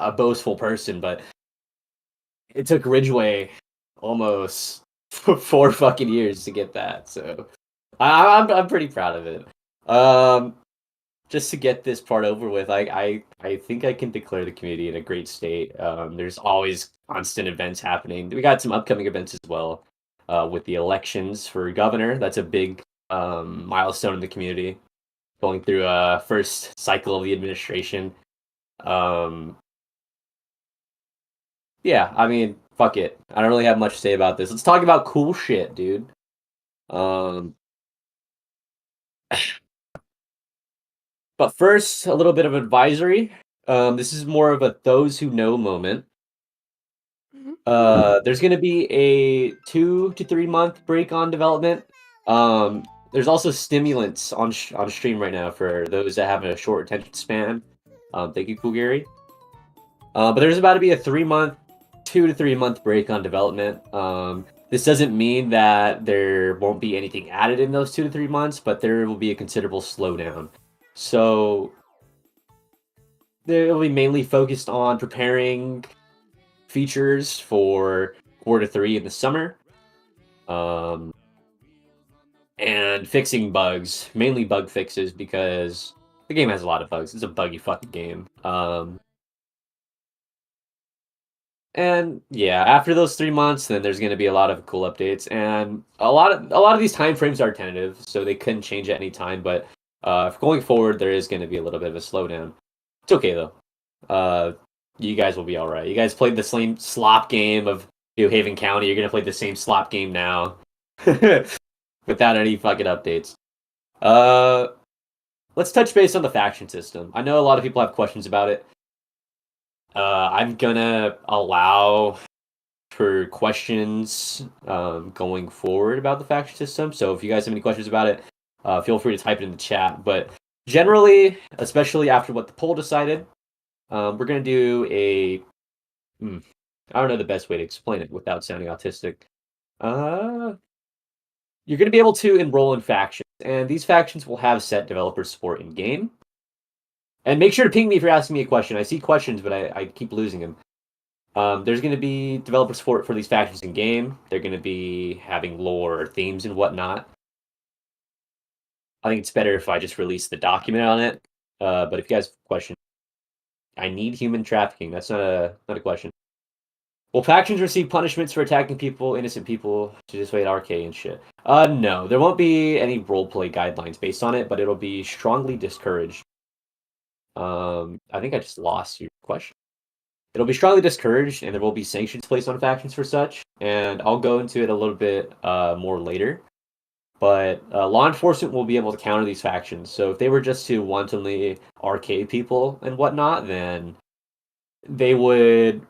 a boastful person, but it took Ridgeway almost 4 fucking years to get that. So I'm pretty proud of it. Just to get this part over with, I think I can declare the community in a great state. There's always constant events happening. We got some upcoming events as well, with the elections for governor. That's a big milestone in the community, going through a first cycle of the administration. Yeah, I mean, fuck it. I don't really have much to say about this. Let's talk about cool shit, dude. Um, but first, a little bit of advisory. This is more of a those who know moment. There's going to be a 2 to 3 month break on development. There's also stimulants on stream right now for those that have a short attention span. Thank you, Cool Gary. But there's about to be a 2 to 3 month break on development. This doesn't mean that there won't be anything added in those 2 to 3 months, but there will be a considerable slowdown. So they'll be mainly focused on preparing features for quarter 3 in the summer, and fixing bugs, mainly bug fixes, because the game has a lot of bugs. It's a buggy fucking game. And yeah, after those 3 months, then there's going to be a lot of cool updates, and a lot of these time frames are tentative, so they couldn't change at any time. But going forward, there is going to be a little bit of a slowdown. It's okay though. You guys will be all right. You guys played the same slop game of New Haven County. You're gonna play the same slop game now, without any fucking updates. Let's touch base on the faction system. I know a lot of people have questions about it. I'm gonna allow for questions going forward about the faction system. So if you guys have any questions about it, feel free to type it in the chat. But generally, especially after what the poll decided, we're gonna do a. I don't know the best way to explain it without sounding autistic. You're gonna be able to enroll in factions, and these factions will have set developer support in game. And make sure to ping me if you're asking me a question. I see questions, but I keep losing them. There's going to be developer support for these factions in game. They're going to be having lore, themes, and whatnot. I think it's better if I just release the document on it. But if you guys have a question, I need human trafficking. That's not a question. Will factions receive punishments for attacking people, innocent people, to dissuade RK and shit? No, there won't be any roleplay guidelines based on it, but it'll be strongly discouraged. I think I just lost your question. It'll be strongly discouraged, and there will be sanctions placed on factions for such. And I'll go into it a little bit more later. But law enforcement will be able to counter these factions. So if they were just to wantonly RK people and whatnot, then they would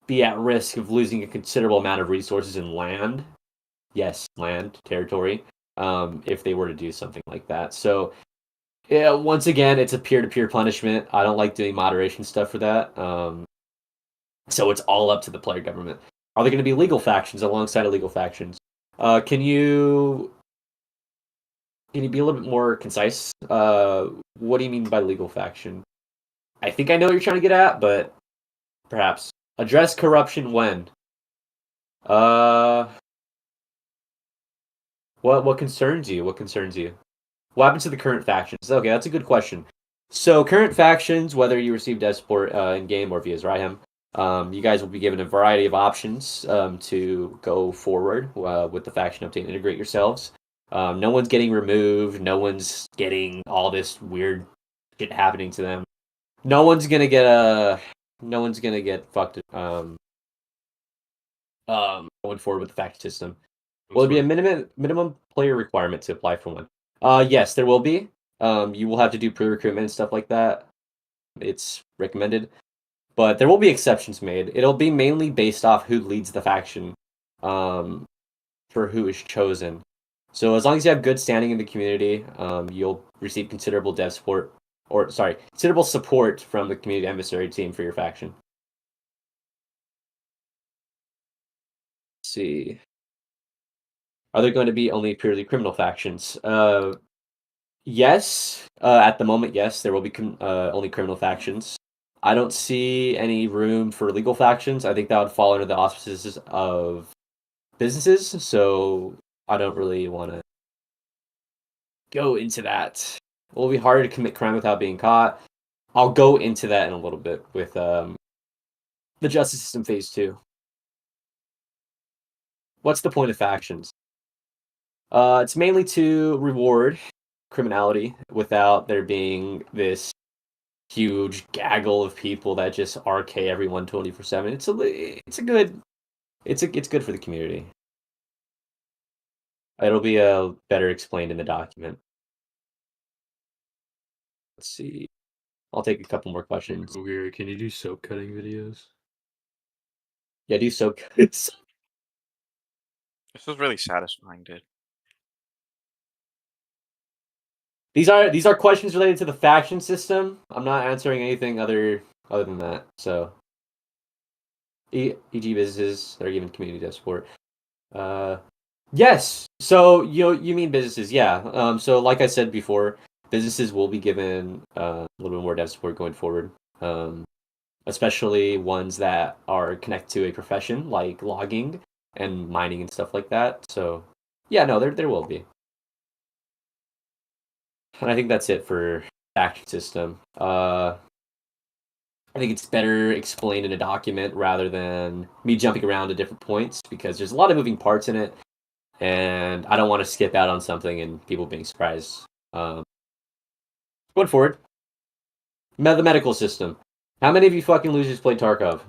be at risk of losing a considerable amount of resources in land. Yes, land, territory, if they were to do something like that. So yeah, once again, it's a peer-to-peer punishment. I don't like doing moderation stuff for that. So it's all up to the player government. Are there going to be legal factions alongside illegal factions? Can you be a little bit more concise? What do you mean by legal faction? I think I know what you're trying to get at, but perhaps address corruption when. What concerns you? What concerns you? What happens to the current factions? Okay, that's a good question. So current factions, whether you receive dev support in game or via Zryhem, you guys will be given a variety of options to go forward with the faction update and integrate yourselves. No one's getting removed. No one's getting all this weird shit happening to them. No one's gonna get fucked. Going forward with the faction system. Will there be a minimum player requirement to apply for one? Yes, there will be. You will have to do pre-recruitment and stuff like that. It's recommended. But there will be exceptions made. It'll be mainly based off who leads the faction, for who is chosen. So as long as you have good standing in the community, you'll receive considerable support from the community emissary team for your faction. Let's see. Are there going to be only purely criminal factions? Yes. At the moment, yes, there will be only criminal factions. I don't see any room for legal factions. I think that would fall under the auspices of businesses, so I don't really want to go into that. It will be harder to commit crime without being caught. I'll go into that in a little bit with the justice system phase 2. What's the point of factions? It's mainly to reward criminality without there being this huge gaggle of people that just RK everyone 24/7. It's good for the community. It'll be better explained in the document. Let's see. I'll take a couple more questions. Weird. Can you do soap cutting videos? Yeah, do soap. This was really satisfying, dude. These are questions related to the faction system. I'm not answering anything other than that. So, e.g. businesses that are given community dev support. Yes. So you mean businesses? Yeah. So like I said before, businesses will be given a little bit more dev support going forward. Especially ones that are connected to a profession like logging and mining and stuff like that. So yeah, no, there will be. And I think that's it for faction system. I think it's better explained in a document rather than me jumping around to different points because there's a lot of moving parts in it, and I don't want to skip out on something and people being surprised. Going forward, the medical system. How many of you fucking losers played Tarkov?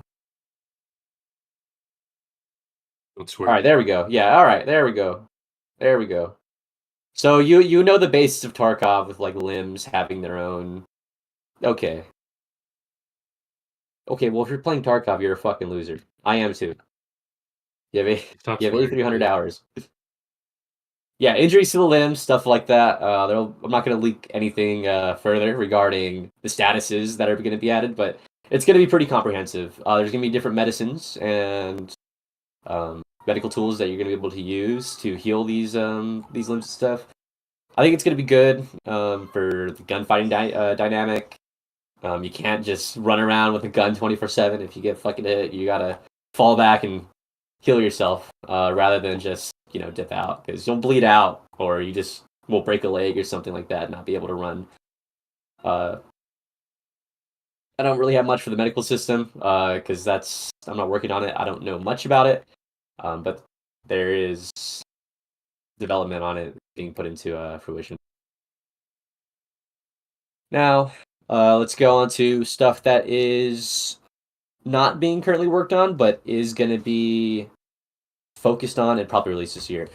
Don't swear. All right, there we go. Yeah, all right, there we go. There we go. So you know the basis of Tarkov with like limbs having their own. Okay. Okay, well if you're playing Tarkov, you're a fucking loser. I am too. You have Stop you have swearing, 8,300 dude. hours. Yeah, injuries to the limbs, stuff like that. I'm not going to leak anything further regarding the statuses that are going to be added, but it's going to be pretty comprehensive. There's going to be different medicines and medical tools that you're going to be able to use to heal these limbs and stuff. I think it's going to be good for the gunfighting dynamic. You can't just run around with a gun 24/7. If you get fucking hit, you gotta fall back and heal yourself rather than just dip out because you'll bleed out or you just will break a leg or something like that and not be able to run. I don't really have much for the medical system because I'm not working on it. I don't know much about it, but there is development on it being put into fruition. Now, let's go on to stuff that is not being currently worked on, but is going to be focused on and probably released this year.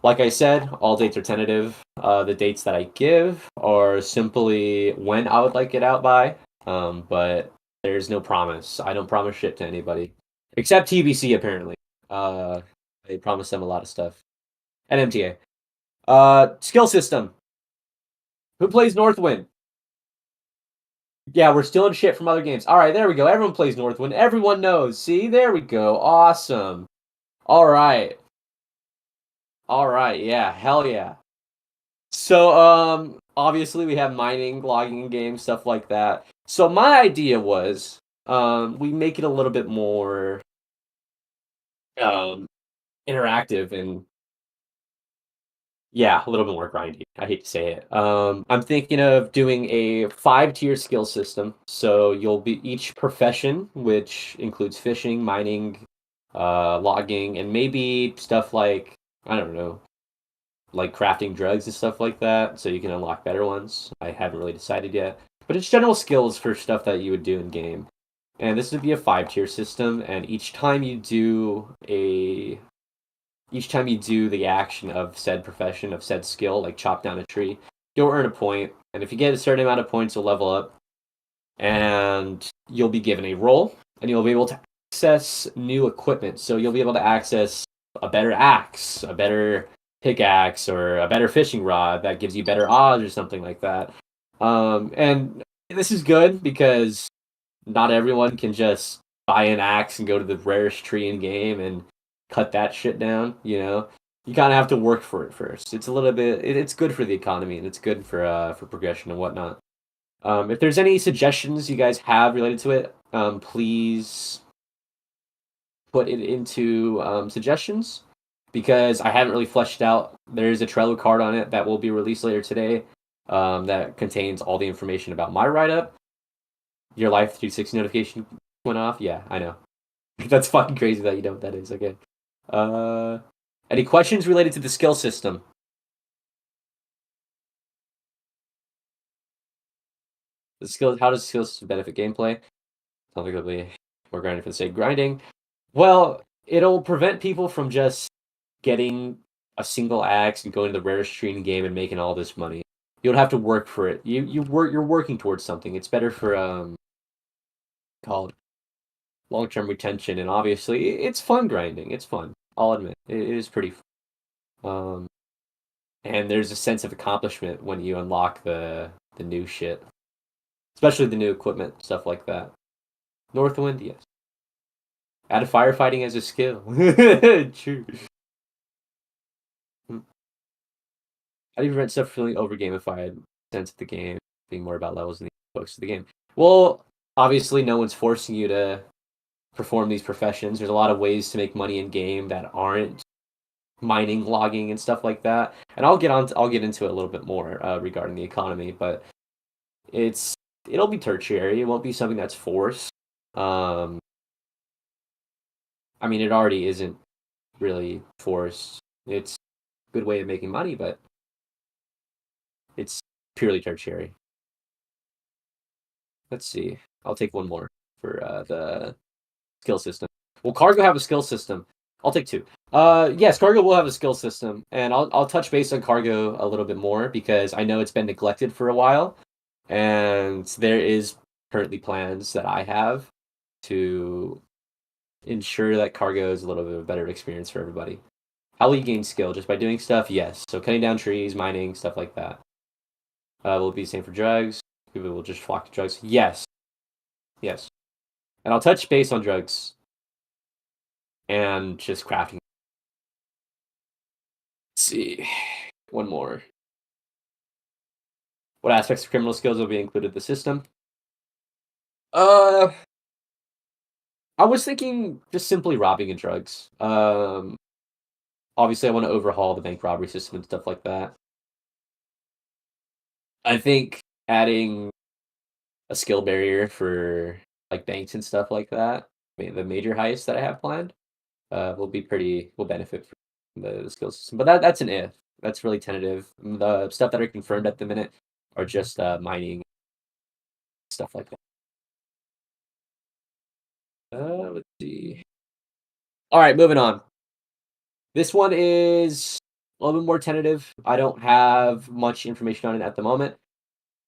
Like I said, all dates are tentative. The dates that I give are simply when I would like it out by, but there's no promise. I don't promise shit to anybody, except TBC apparently. They promise them a lot of stuff. And MTA. Skill system. Who plays Northwind? Yeah, we're stealing shit from other games. All right, there we go. Everyone plays Northwind. Everyone knows. See, there we go. Awesome. All right. All right. Yeah. Hell yeah. So, obviously we have mining, logging games, stuff like that. So my idea was, we make it a little bit more, interactive and yeah, a little bit more grindy. I hate to say it. I'm thinking of doing a 5-tier skill system. So you'll be each profession, which includes fishing, mining, logging, and maybe stuff like, I don't know, like crafting drugs and stuff like that. So you can unlock better ones. I haven't really decided yet. But it's general skills for stuff that you would do in game. And this would be a 5-tier system, and each time you do the action of said profession, of said skill, like chop down a tree, you'll earn a point. And if you get a certain amount of points, you'll level up. And you'll be given a role, and you'll be able to access new equipment. So you'll be able to access a better axe, a better pickaxe, or a better fishing rod that gives you better odds or something like that. And this is good because not everyone can just buy an axe and go to the rarest tree in game and cut that shit down. You kind of have to work for it first. It's a little bit. It's good for the economy and it's good for progression and whatnot. If there's any suggestions you guys have related to it, please put it into suggestions, because I haven't really fleshed out. There's a Trello card on it that will be released later today that contains all the information about my write-up. Your Life 360 notification went off? Yeah, I know. That's fucking crazy that you know what that is. Okay. Any questions related to the skill system? How does the skill system benefit gameplay? Sounds like it'll be more grinding for the sake of grinding. Well, it'll prevent people from just getting a single axe and going to the rarest tree in the game and making all this money. You don't have to work for it. You're working towards something. It's better for called long-term retention, and obviously it's fun grinding. It's fun. I'll admit it is pretty fun. And there's a sense of accomplishment when you unlock the new shit, especially the new equipment, stuff like that. Northwind, yes. Add firefighting as a skill. True. How do you prevent stuff feeling over gamified? Sense of the game being more about levels than the focus of the game. Well, obviously, no one's forcing you to perform these professions. There's a lot of ways to make money in game that aren't mining, logging, and stuff like that. And I'll get into it a little bit more regarding the economy, but it'll be tertiary. It won't be something that's forced. I mean, it already isn't really forced. It's a good way of making money, but it's purely tertiary. Let's see. I'll take one more for the skill system. Will Cargo have a skill system? I'll take two. Yes, Cargo will have a skill system, and I'll touch base on Cargo a little bit more because I know it's been neglected for a while, and there is currently plans that I have to ensure that Cargo is a little bit of a better experience for everybody. How will you gain skill? Just by doing stuff? Yes. So cutting down trees, mining, stuff like that. Will it be the same for drugs? People will just flock to drugs? Yes. Yes. And I'll touch base on drugs and just crafting. Let's see. One more. What aspects of criminal skills will be included in the system? I was thinking just simply robbing and drugs. Obviously, I want to overhaul the bank robbery system and stuff like that. I think adding a skill barrier for like banks and stuff like that, the major heists that I have planned, will benefit from the skill system. But that's an if. That's really tentative. The stuff that are confirmed at the minute are just mining stuff like that. Let's see. All right, moving on. This one is a little bit more tentative. I don't have much information on it at the moment.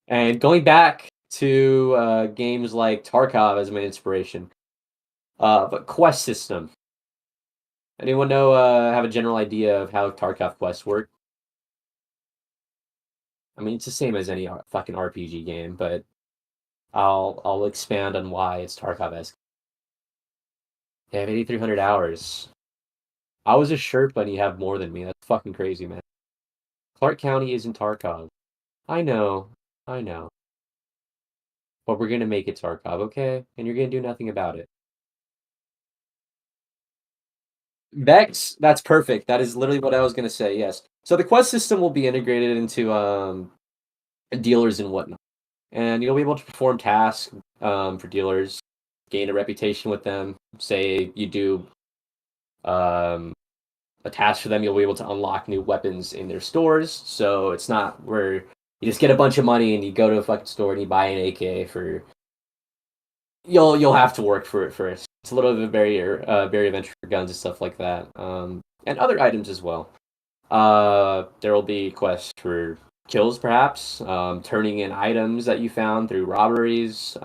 And going back to games like Tarkov as my inspiration, but quest system. Anyone know? Have a general idea of how Tarkov quests work? I mean, it's the same as any fucking RPG game, but I'll expand on why it's Tarkov-esque. They have 8,300 hours. I was a Sherpa and you have more than me. That's fucking crazy, man. Clark County isn't Tarkov. I know. But we're gonna make it Tarkov, okay? And you're gonna do nothing about it. Vex, that's perfect. That is literally what I was gonna say, yes. So the quest system will be integrated into dealers and whatnot. And you'll be able to perform tasks for dealers, gain a reputation with them. Say you do a task for them, you'll be able to unlock new weapons in their stores. So it's not where you just get a bunch of money and you go to a fucking store and you buy an AK for. You'll have to work for it first. It's a little bit of a barrier of entry for guns and stuff like that, and other items as well. There will be quests for kills, perhaps, turning in items that you found through robberies.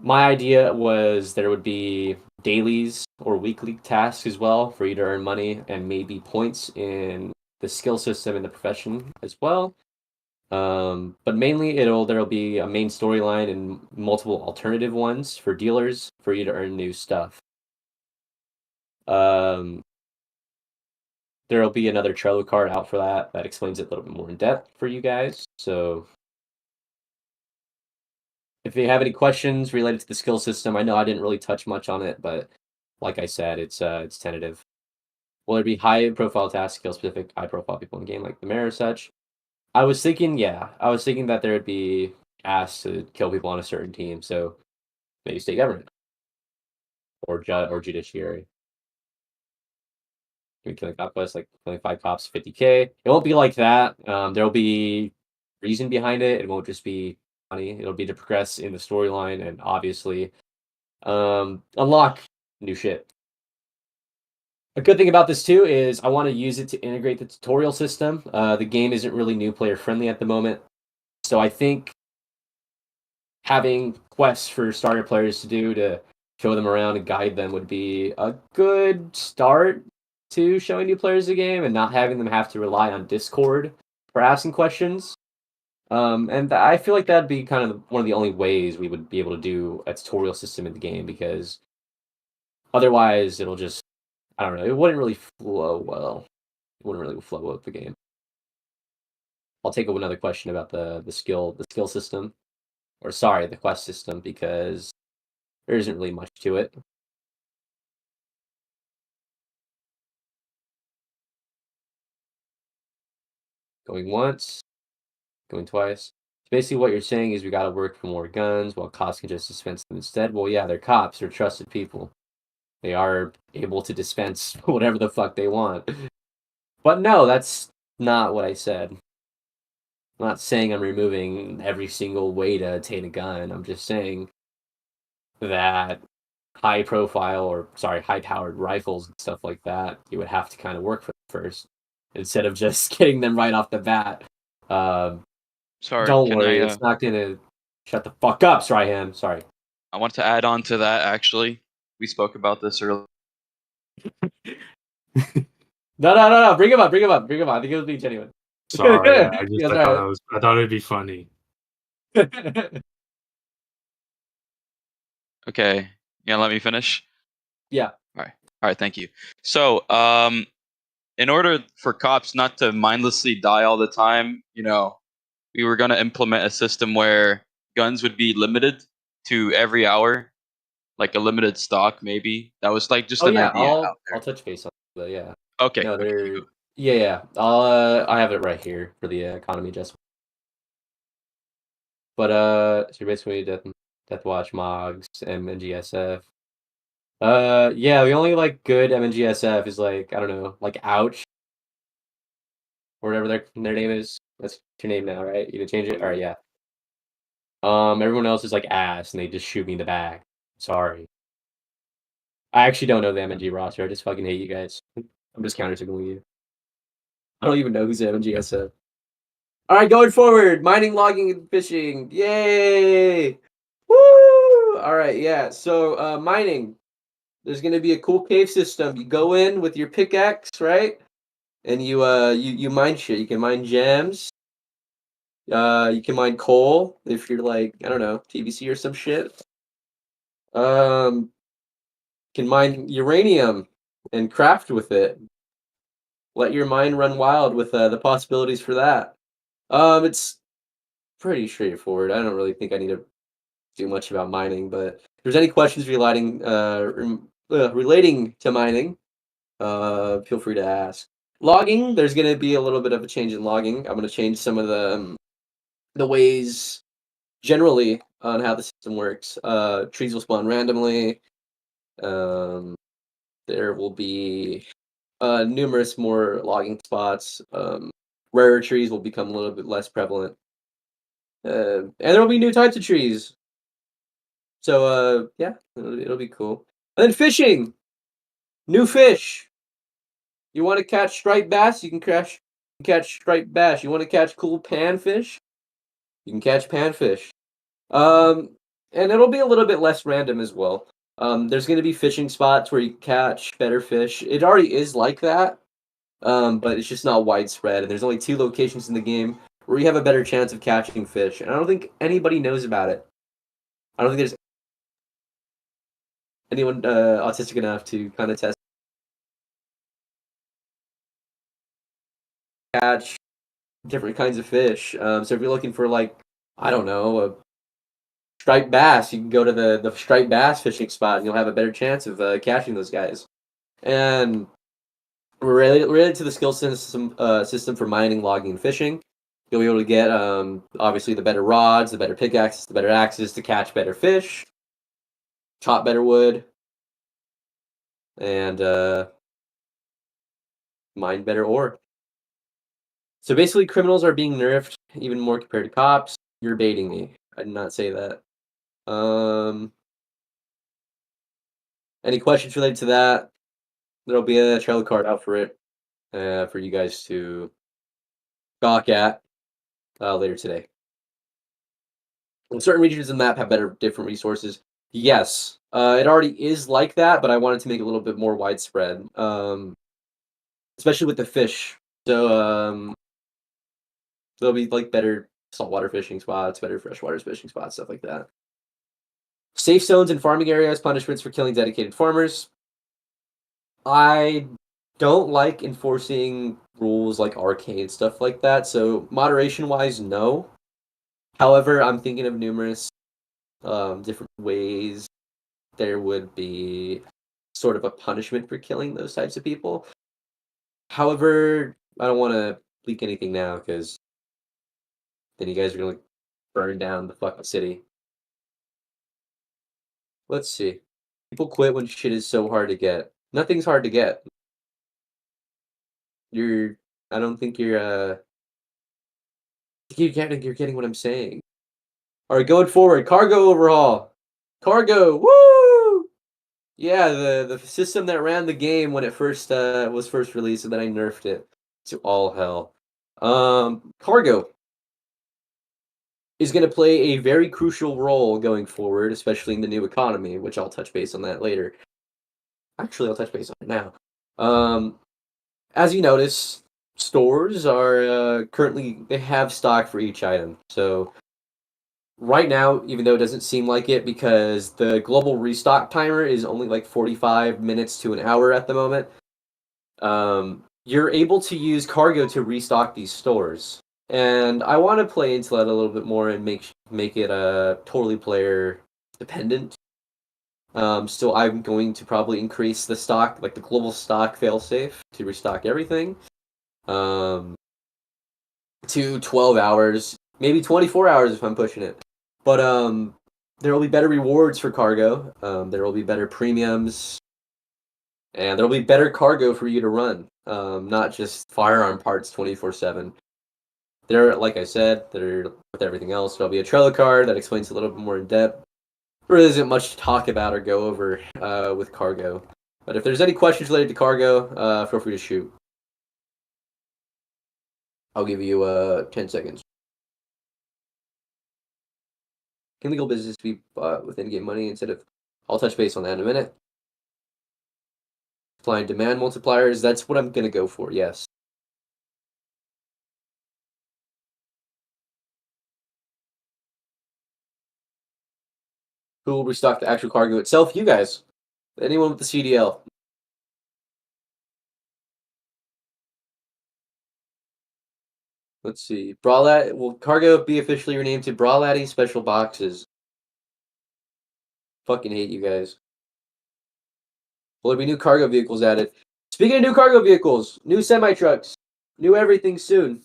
My idea was there would be dailies or weekly tasks as well for you to earn money and maybe points in the skill system in the profession as well. But mainly there'll be a main storyline and multiple alternative ones for dealers for you to earn new stuff. There'll be another Trello card out for that explains it a little bit more in depth for you guys. So If you have any questions related to the skill system, I know I didn't really touch much on it, but like I said, it's tentative. Will there be high-profile tasks, skill-specific, high-profile people in the game, like the mayor or such? I was thinking that there would be asked to kill people on a certain team, so maybe state government or judiciary. Maybe killing cop quests, like killing 5 cops, 50K. It won't be like that. There will be reason behind it. It won't just be money. It'll be to progress in the storyline and obviously unlock new shit. A good thing about this too is I want to use it to integrate the tutorial system. The game isn't really new player friendly at the moment, so I think having quests for starter players to do to show them around and guide them would be a good start to showing new players the game and not having them have to rely on Discord for asking questions. I feel like that'd be kind of one of the only ways we would be able to do a tutorial system in the game because otherwise it'll just, I don't know, it wouldn't really flow well. It wouldn't really flow with the game. I'll take up another question about the skill system, or sorry, the quest system, because there isn't really much to it. Going once, going twice. Basically, what you're saying is we got to work for more guns, while cops can just dispense them instead. Well, yeah, they're cops, they're trusted people. They are able to dispense whatever the fuck they want. But no, that's not what I said. I'm not saying I'm removing every single way to attain a gun. I'm just saying that high powered rifles and stuff like that, you would have to kind of work for them first instead of just getting them right off the bat. Sorry, Don't can worry, I? it's not gonna shut the fuck up, Stryham. Sorry. I want to add on to that. Actually, we spoke about this earlier. No. Bring him up. I think it would be genuine. Sorry, Yeah, I thought it'd be funny. Okay, you gonna let me finish? Yeah. All right. Thank you. So, in order for cops not to mindlessly die all the time, we were gonna implement a system where guns would be limited to every hour, like a limited stock, maybe. That was like just Oh an yeah, idea out there. I'll touch base on it, but yeah. Okay. No, okay, they're cool. yeah. I have it right here for the economy adjustment. But so you're basically Death Watch, Mogs, MNGSF. Yeah, the only like good MNGSF is like I don't know, like Ouch or whatever their name is. That's your name now, right? You can change it. All right, yeah. Everyone else is like ass, and they just shoot me in the back. Sorry. I actually don't know the MNG roster. I just fucking hate you guys. I'm just counter signaling you. I don't even know who's the MNGSF. All right, going forward, mining, logging, and fishing. Yay! Woo! All right, yeah. So mining. There's gonna be a cool cave system. You go in with your pickaxe, right? And you mine shit. You can mine gems. You can mine coal if you're like I don't know TBC or some shit. Can mine uranium and craft with it. Let your mind run wild with the possibilities for that. It's pretty straightforward. I don't really think I need to do much about mining, but if there's any questions relating to mining, feel free to ask. Logging, there's going to be a little bit of a change in logging. I'm going to change some of the ways generally on how the system works. Trees will spawn randomly. There will be numerous more logging spots. Rarer trees will become a little bit less prevalent. And there will be new types of trees. So yeah, it'll be cool. And then fishing, new fish. You want to catch striped bass? You can catch striped bass. You want to catch cool panfish? You can catch panfish. And it'll be a little bit less random as well. There's going to be fishing spots where you catch better fish. It already is like that, but it's just not widespread. And there's only 2 locations in the game where you have a better chance of catching fish. And I don't think anybody knows about it. I don't think there's anyone autistic enough to kind of test catch different kinds of fish. So if you're looking for like I don't know striped bass. You can go to the striped bass fishing spot, and you'll have a better chance of catching those guys. And related to the skill system for mining, logging, and fishing, you'll be able to get obviously the better rods, the better pickaxes, the better axes to catch better fish, chop better wood, and mine better ore. So basically, criminals are being nerfed even more compared to cops. You're baiting me. I did not say that. Any questions related to that? There'll be a trailer card out for it for you guys to gawk at later today. And certain regions of the map have different resources. Yes, it already is like that, but I wanted to make it a little bit more widespread, especially with the fish. So there'll be like better saltwater fishing spots, better freshwater fishing spots, stuff like that. Safe zones in farming areas, punishments for killing dedicated farmers. I don't like enforcing rules like arcade stuff like that, so moderation-wise, no. However, I'm thinking of numerous different ways there would be sort of a punishment for killing those types of people. However, I don't want to leak anything now because then you guys are going to burn down the fucking city. Let's see. People quit when shit is so hard to get. Nothing's hard to get. I don't think you're getting what I'm saying. All right, going forward, cargo overhaul. Cargo, woo! Yeah, the system that ran the game when it was first released, and then I nerfed it to all hell. Cargo is going to play a very crucial role going forward, especially in the new economy, which I'll touch base on that later. Actually, I'll touch base on it now. As you notice, stores are currently, they have stock for each item. So right now, even though it doesn't seem like it, because the global restock timer is only like 45 minutes to an hour at the moment, you're able to use cargo to restock these stores. And I want to play into that a little bit more and make it totally player dependent. So I'm going to probably increase the stock, like the global stock failsafe, to restock everything. To 12 hours, maybe 24 hours if I'm pushing it. But there will be better rewards for cargo. There will be better premiums. And there will be better cargo for you to run. Not just firearm parts 24/7. There, like I said, there with everything else, there'll be a trailer card that explains a little bit more in depth. There really isn't much to talk about or go over with cargo. But if there's any questions related to cargo, feel free to shoot. I'll give you 10 seconds. Can legal business be bought with in-game money instead of... I'll touch base on that in a minute. Supply and demand multipliers, that's what I'm going to go for, yes. Who will restock the actual cargo itself? You guys. Anyone with the CDL. Let's see. Brawlat. Will cargo be officially renamed to Brawlatty Special Boxes? Fucking hate you guys. Will there be new cargo vehicles added? Speaking of new cargo vehicles, new semi-trucks, new everything soon.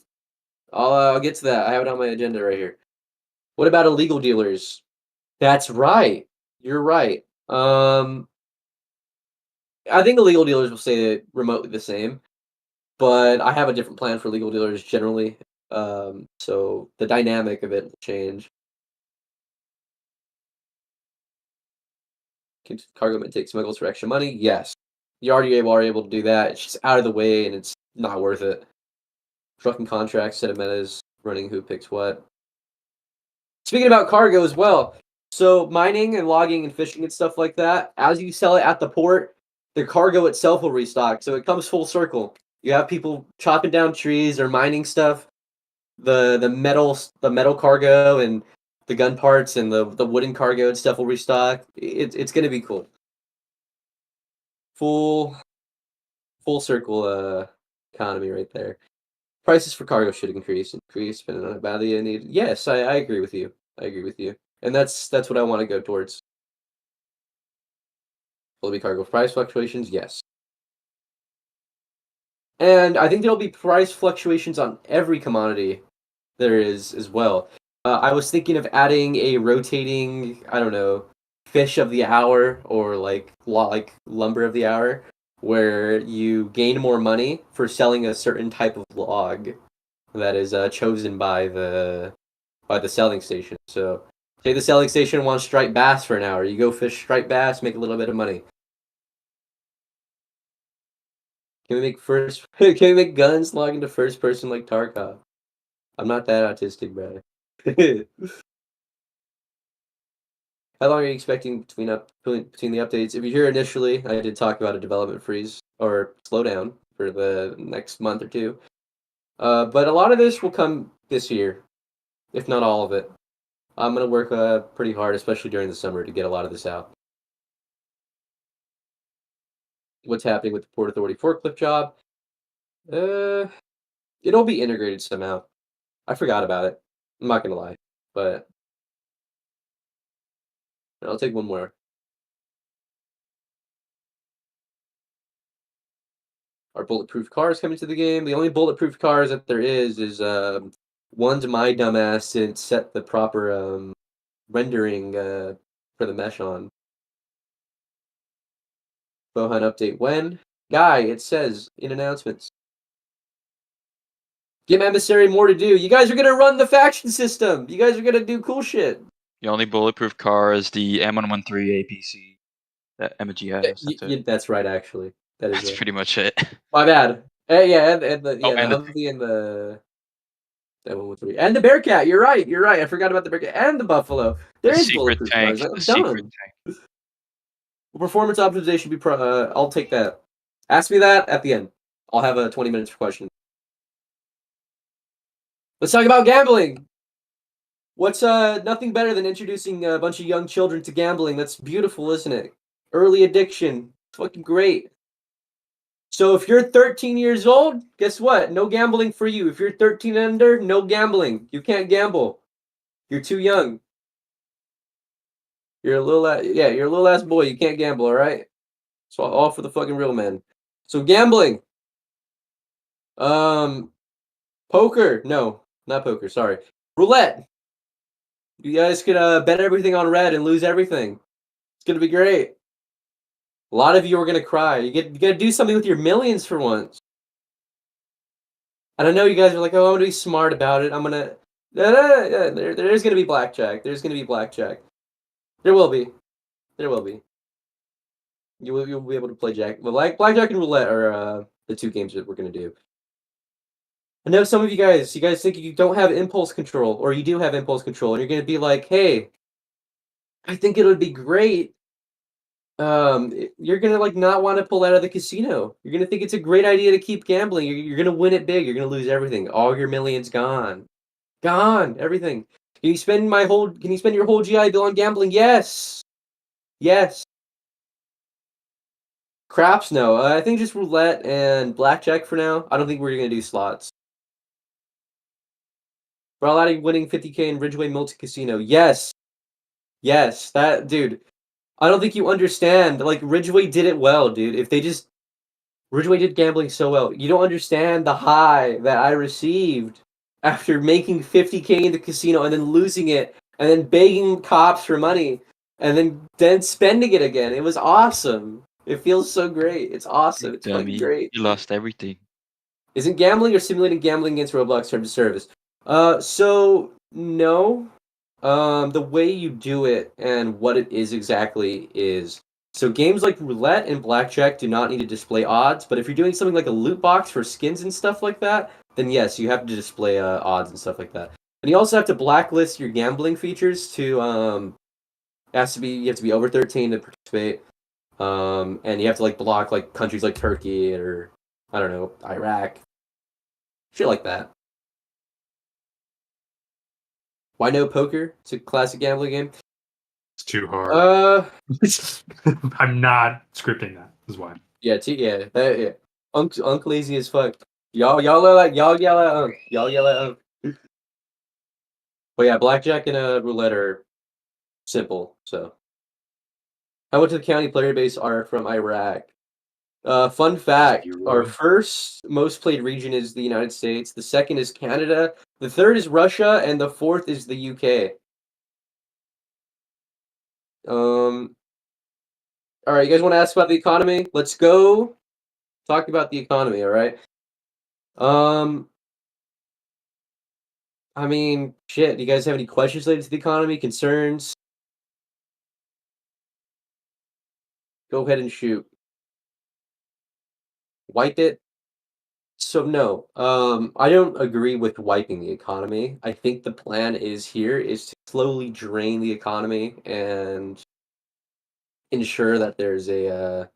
I'll get to that. I have it on my agenda right here. What about illegal dealers? That's right. You're right. I think illegal dealers will stay remotely the same, but I have a different plan for legal dealers generally. So the dynamic of it will change. Can cargo men take smuggles for extra money? Yes. You already are able to do that. It's just out of the way and it's not worth it. Trucking contracts, set of metas, running who picks what. Speaking about cargo as well, so mining and logging and fishing and stuff like that, as you sell it at the port, the cargo itself will restock. So it comes full circle. You have people chopping down trees or mining stuff. The metal cargo and the gun parts and the wooden cargo and stuff will restock. It's gonna be cool. Full circle economy right there. Prices for cargo should increase, depending on how badly you need. Yes, I agree with you. I agree with you. And that's what I want to go towards. Will there be cargo price fluctuations? Yes. And I think there'll be price fluctuations on every commodity there is as well. I was thinking of adding a rotating, I don't know, fish of the hour or like lumber of the hour, where you gain more money for selling a certain type of log that is chosen by the selling station. So, say the selling station wants striped bass for an hour, you go fish striped bass, make a little bit of money. Can we make Can we make guns log into first person like Tarkov? I'm not that autistic, bro. How long are you expecting between the updates? If you're here initially, I did talk about a development freeze or slowdown for the next month or two. But a lot of this will come this year, if not all of it. I'm gonna work pretty hard, especially during the summer, to get a lot of this out. What's happening with the Port Authority forklift job? It'll be integrated somehow. I forgot about it. I'm not gonna lie, but I'll take one more. Are bulletproof cars coming to the game? The only bulletproof cars that there is one's my dumbass didn't set the proper rendering for the mesh on. Bohan update when? Guy, it says in announcements. Give Emissary more to do. You guys are gonna run the faction system. You guys are gonna do cool shit. The only bulletproof car is the M113 APC that Emoji has. That's it. That's right, actually. That's pretty much it. My bad. Yeah, and the and the Humvee and the that one with three. And the Bearcat. You're right. I forgot about the Bearcat and the Buffalo. There is bulletproof cars. I'm dumb. Performance optimization be I'll take that. Ask me that at the end. I'll have 20 minutes for questions. Let's talk about gambling. What's nothing better than introducing a bunch of young children to gambling? That's beautiful, isn't it? Early addiction. It's fucking great. So if you're 13 years old, guess what? No gambling for you. If you're 13 and under, no gambling. You can't gamble. You're too young. You're a little ass boy. You can't gamble, all right? So all for the fucking real men. So gambling. Poker. No, not poker. Sorry. Roulette. You guys could bet everything on red and lose everything. It's gonna be great. A lot of you are gonna cry. You gotta do something with your millions for once. And I know you guys are like, "Oh, I'm gonna be smart about it. I'm gonna." There's gonna be blackjack. There's gonna be blackjack. There will be. There will be. You'll be able to play jack. Well, blackjack and roulette are the two games that we're gonna do. I know some of you guys think you don't have impulse control, or you do have impulse control, and you're gonna be like, "Hey, I think it would be great." You're gonna like not want to pull out of the casino. You're gonna think it's a great idea to keep gambling. You're gonna win it big. You're gonna lose everything. All your millions gone, everything. Can you spend your whole GI Bill on gambling? Yes. Craps, no. I think just roulette and blackjack for now. I don't think we're gonna do slots. Bralati winning 50K in Ridgeway Multi Casino. Yes, that dude. I don't think you understand. Like Ridgeway did it well, dude. Ridgeway did gambling so well. You don't understand the high that I received after making 50K in the casino and then losing it and then begging cops for money and then spending it again. It was awesome. It feels so great. It's awesome. It's fucking great. You lost everything. Isn't gambling or simulating gambling against Roblox terms of service? So no. The way you do it and what it is exactly is so games like roulette and blackjack do not need to display odds, but if you're doing something like a loot box for skins and stuff like that, then yes, you have to display odds and stuff like that. And you also have to blacklist your gambling features to you have to be over 13 to participate. And you have to like block like countries like Turkey or I don't know, Iraq. Shit like that. Why no poker? It's a classic gambling game. It's too hard. I'm not scripting that. Is why. Yeah. Unc lazy as fuck. Y'all yell at Unc. Y'all yell at Unc. But yeah, blackjack and roulette are Simple. So, how much of the county player base are from Iraq? Fun fact: our first most played region is the United States. The second is Canada. The third is Russia, and the fourth is the UK. All right, you guys want to ask about the economy? Let's go talk about the economy. All right. I mean, shit. Do you guys have any questions related to the economy? Concerns? Go ahead and shoot. Wipe it. So no, I don't agree with wiping the economy. I think the plan is to slowly drain the economy and ensure that there's a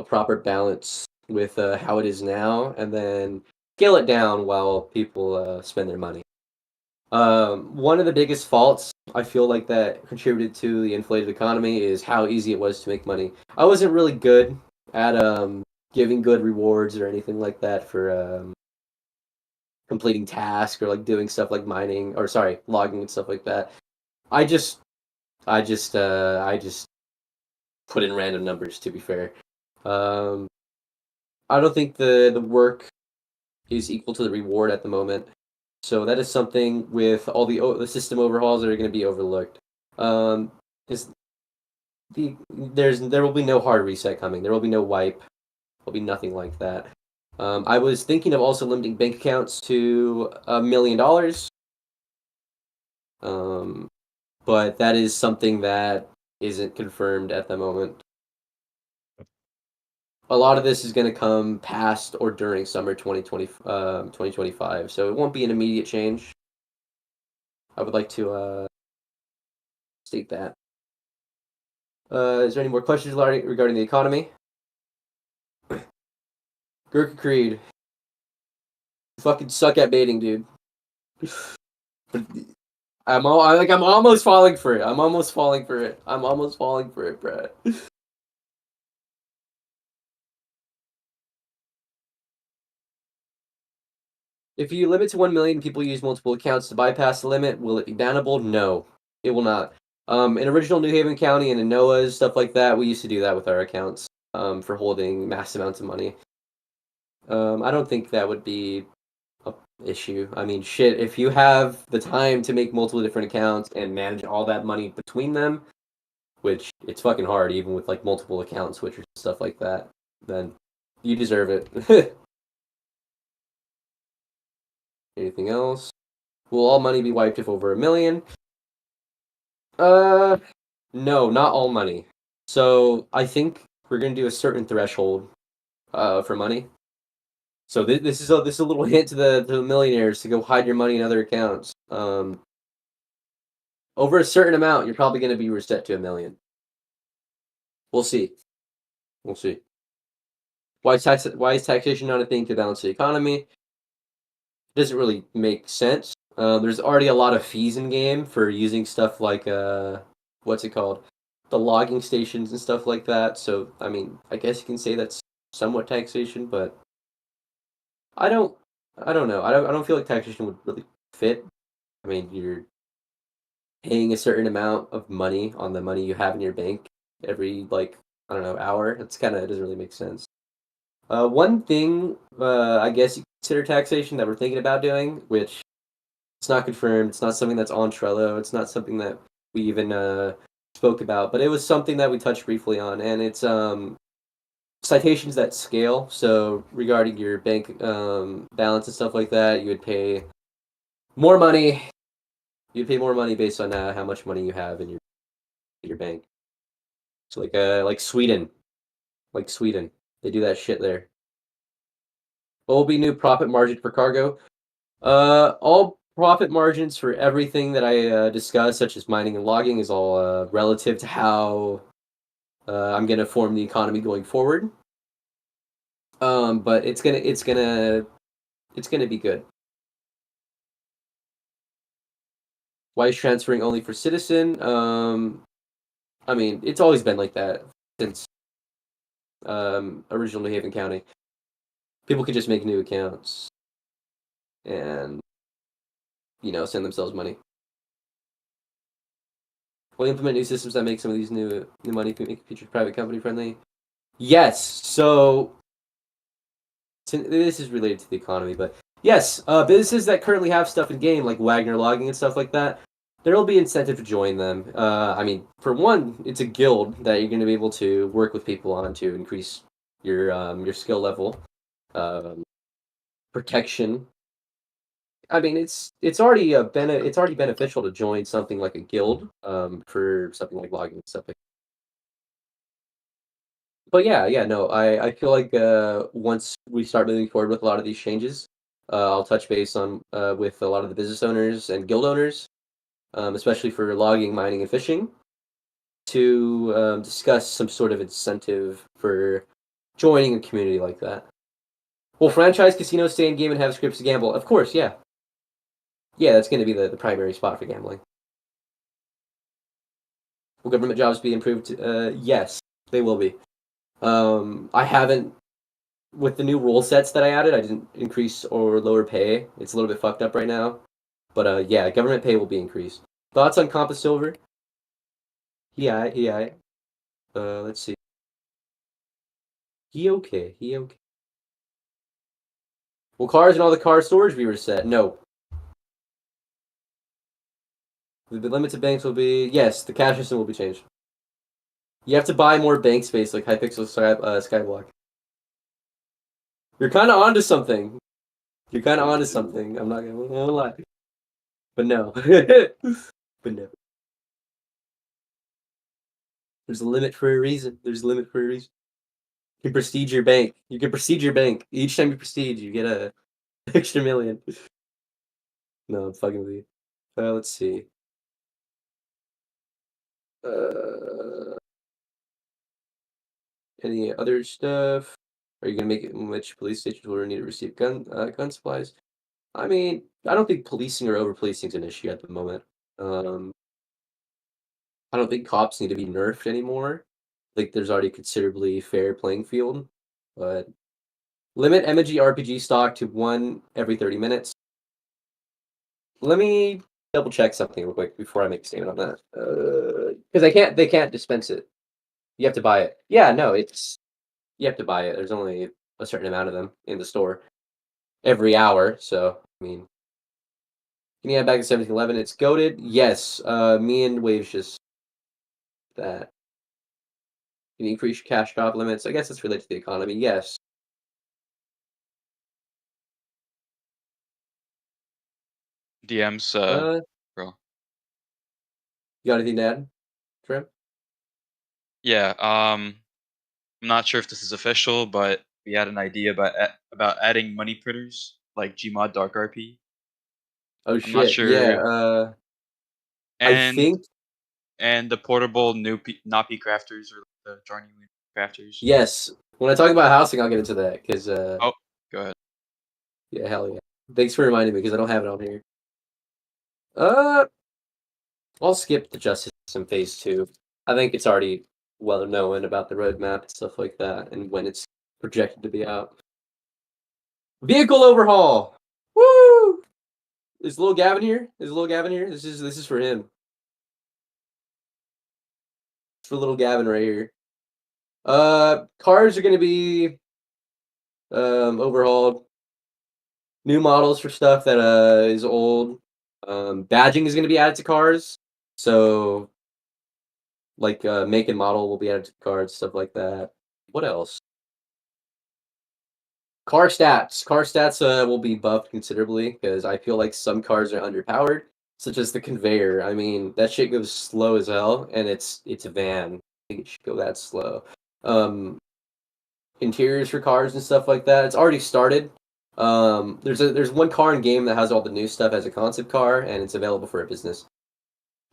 proper balance with how it is now, and then scale it down while people spend their money. One of the biggest faults I feel like that contributed to the inflated economy is how easy it was to make money. I wasn't really good at giving good rewards or anything like that for completing tasks or like doing stuff like mining or sorry, logging and stuff like that. I just I just put in random numbers to be fair. Um, I don't think the work is equal to the reward at the moment. So that is something with all the system overhauls that are going to be overlooked. Is there will be no hard reset coming. There will be no wipe. There'll be nothing like that. I was thinking of also limiting bank accounts to $1 million. But that is something that isn't confirmed at the moment. A lot of this is going to come past or during summer 2025, so it won't be an immediate change. I would like to state that. Is there any more questions regarding the economy? Gurkha Creed. You fucking suck at baiting, dude. I'm almost falling for it. I'm almost falling for it, bro. If you limit to 1 million, people use multiple accounts to bypass the limit. Will it be bannable? No, it will not. In original New Haven County and in NOAAs, stuff like that, we used to do that with our accounts for holding mass amounts of money. I don't think that would be an issue. I mean, shit, if you have the time to make multiple different accounts and manage all that money between them, which it's fucking hard, even with like multiple account switchers and stuff like that, then you deserve it. Anything else? Will all money be wiped if over 1 million? No, not all money. So I think we're gonna do a certain threshold for money. So this is a little hint to the millionaires to go hide your money in other accounts. Over a certain amount, you're probably gonna be reset to 1 million. We'll see. We'll see. Why is taxation not a thing to balance the economy? It doesn't really make sense. There's already a lot of fees in game for using stuff like what's it called? The logging stations and stuff like that. So I mean, I guess you can say that's somewhat taxation, but I don't know. I don't feel like taxation would really fit. I mean, you're paying a certain amount of money on the money you have in your bank every like I don't know hour. It doesn't really make sense. One thing I guess you consider taxation that we're thinking about doing, which it's not confirmed. It's not something that's on Trello. It's not something that we even spoke about, but it was something that we touched briefly on, and it's citations that scale. So regarding your bank balance and stuff like that, you would pay more money. You'd pay more money based on how much money you have in your bank. So like Sweden, they do that shit there. What will be new profit margin for cargo? All profit margins for everything that I discussed, such as mining and logging, is all relative to how I'm gonna form the economy going forward. But it's gonna be good. Why is transferring only for citizen? I mean, it's always been like that since original New Haven County. People could just make new accounts and send themselves money. Will implement new systems that make some of these new money features private company friendly. Yes. So this is related to the economy, but yes, businesses that currently have stuff in game like Wagner Logging and stuff like that, there will be incentive to join them. I mean, for one, it's a guild that you're going to be able to work with people on to increase your skill level, protection. I mean, it's already it's already beneficial to join something like a guild for something like logging and stuff like. But yeah, no, I feel like once we start moving forward with a lot of these changes, I'll touch base on with a lot of the business owners and guild owners, especially for logging, mining, and fishing, to discuss some sort of incentive for joining a community like that. Will franchise casinos stay in game and have scripts to gamble? Of course, yeah. Yeah, that's going to be the primary spot for gambling. Will government jobs be improved? Yes, they will be. I haven't, with the new rule sets that I added, I didn't increase or lower pay. It's a little bit fucked up right now. But yeah, government pay will be increased. Thoughts on Compass Silver? Yeah. Let's see. He okay. Will cars and all the car storage be reset? No. The limits of banks will be, yes, the cash system will be changed. You have to buy more bank space like Hypixel Skyblock. You're kind of onto something. I'm not gonna lie. But no. But no. There's a limit for a reason. You can prestige your bank. Each time you prestige, you get a extra million. No, I'm fucking with you. Let's see. Any other stuff? Are you gonna make it in which police stations will need to receive gun supplies? I mean, I don't think policing or over policing is an issue at the moment. I don't think cops need to be nerfed anymore. Like, there's already considerably fair playing field, but limit MG RPG stock to 1 every 30 minutes. Let me double check something real quick before I make a statement on that. Because they can't dispense it. You have to buy it. Yeah, no, you have to buy it. There's only a certain amount of them in the store every hour. So, I mean, can you add back to 1711? It's goated. Yes. Me and Waves just that. Can you increase cash drop limits? I guess it's related to the economy. Yes. DMs, bro. You got anything to add, Trim? Yeah. I'm not sure if this is official, but we had an idea about adding money printers like Gmod Dark RP. Oh I'm not shit! sure. Yeah. I And think and the portable Noppy crafters or the joining crafters. yes. When I talk about housing, I'll get into that because Oh, go ahead. yeah, hell yeah. Thanks for reminding me because I don't have it on here. I'll skip the justice system phase 2. I think it's already well known about the roadmap and stuff like that, and when it's projected to be out. Vehicle overhaul. Woo! Is little Gavin here? This is for him. It's for little Gavin right here. Cars are gonna be overhauled. New models for stuff that is old. Badging is gonna be added to cars. So like make and model will be added to the cars, stuff like that. What else? Car stats. Car stats will be buffed considerably because I feel like some cars are underpowered, such as the conveyor. I mean, that shit goes slow as hell, and it's a van. I think it should go that slow. Interiors for cars and stuff like that. It's already started. There's one car in game that has all the new stuff as a concept car, and it's available for a business.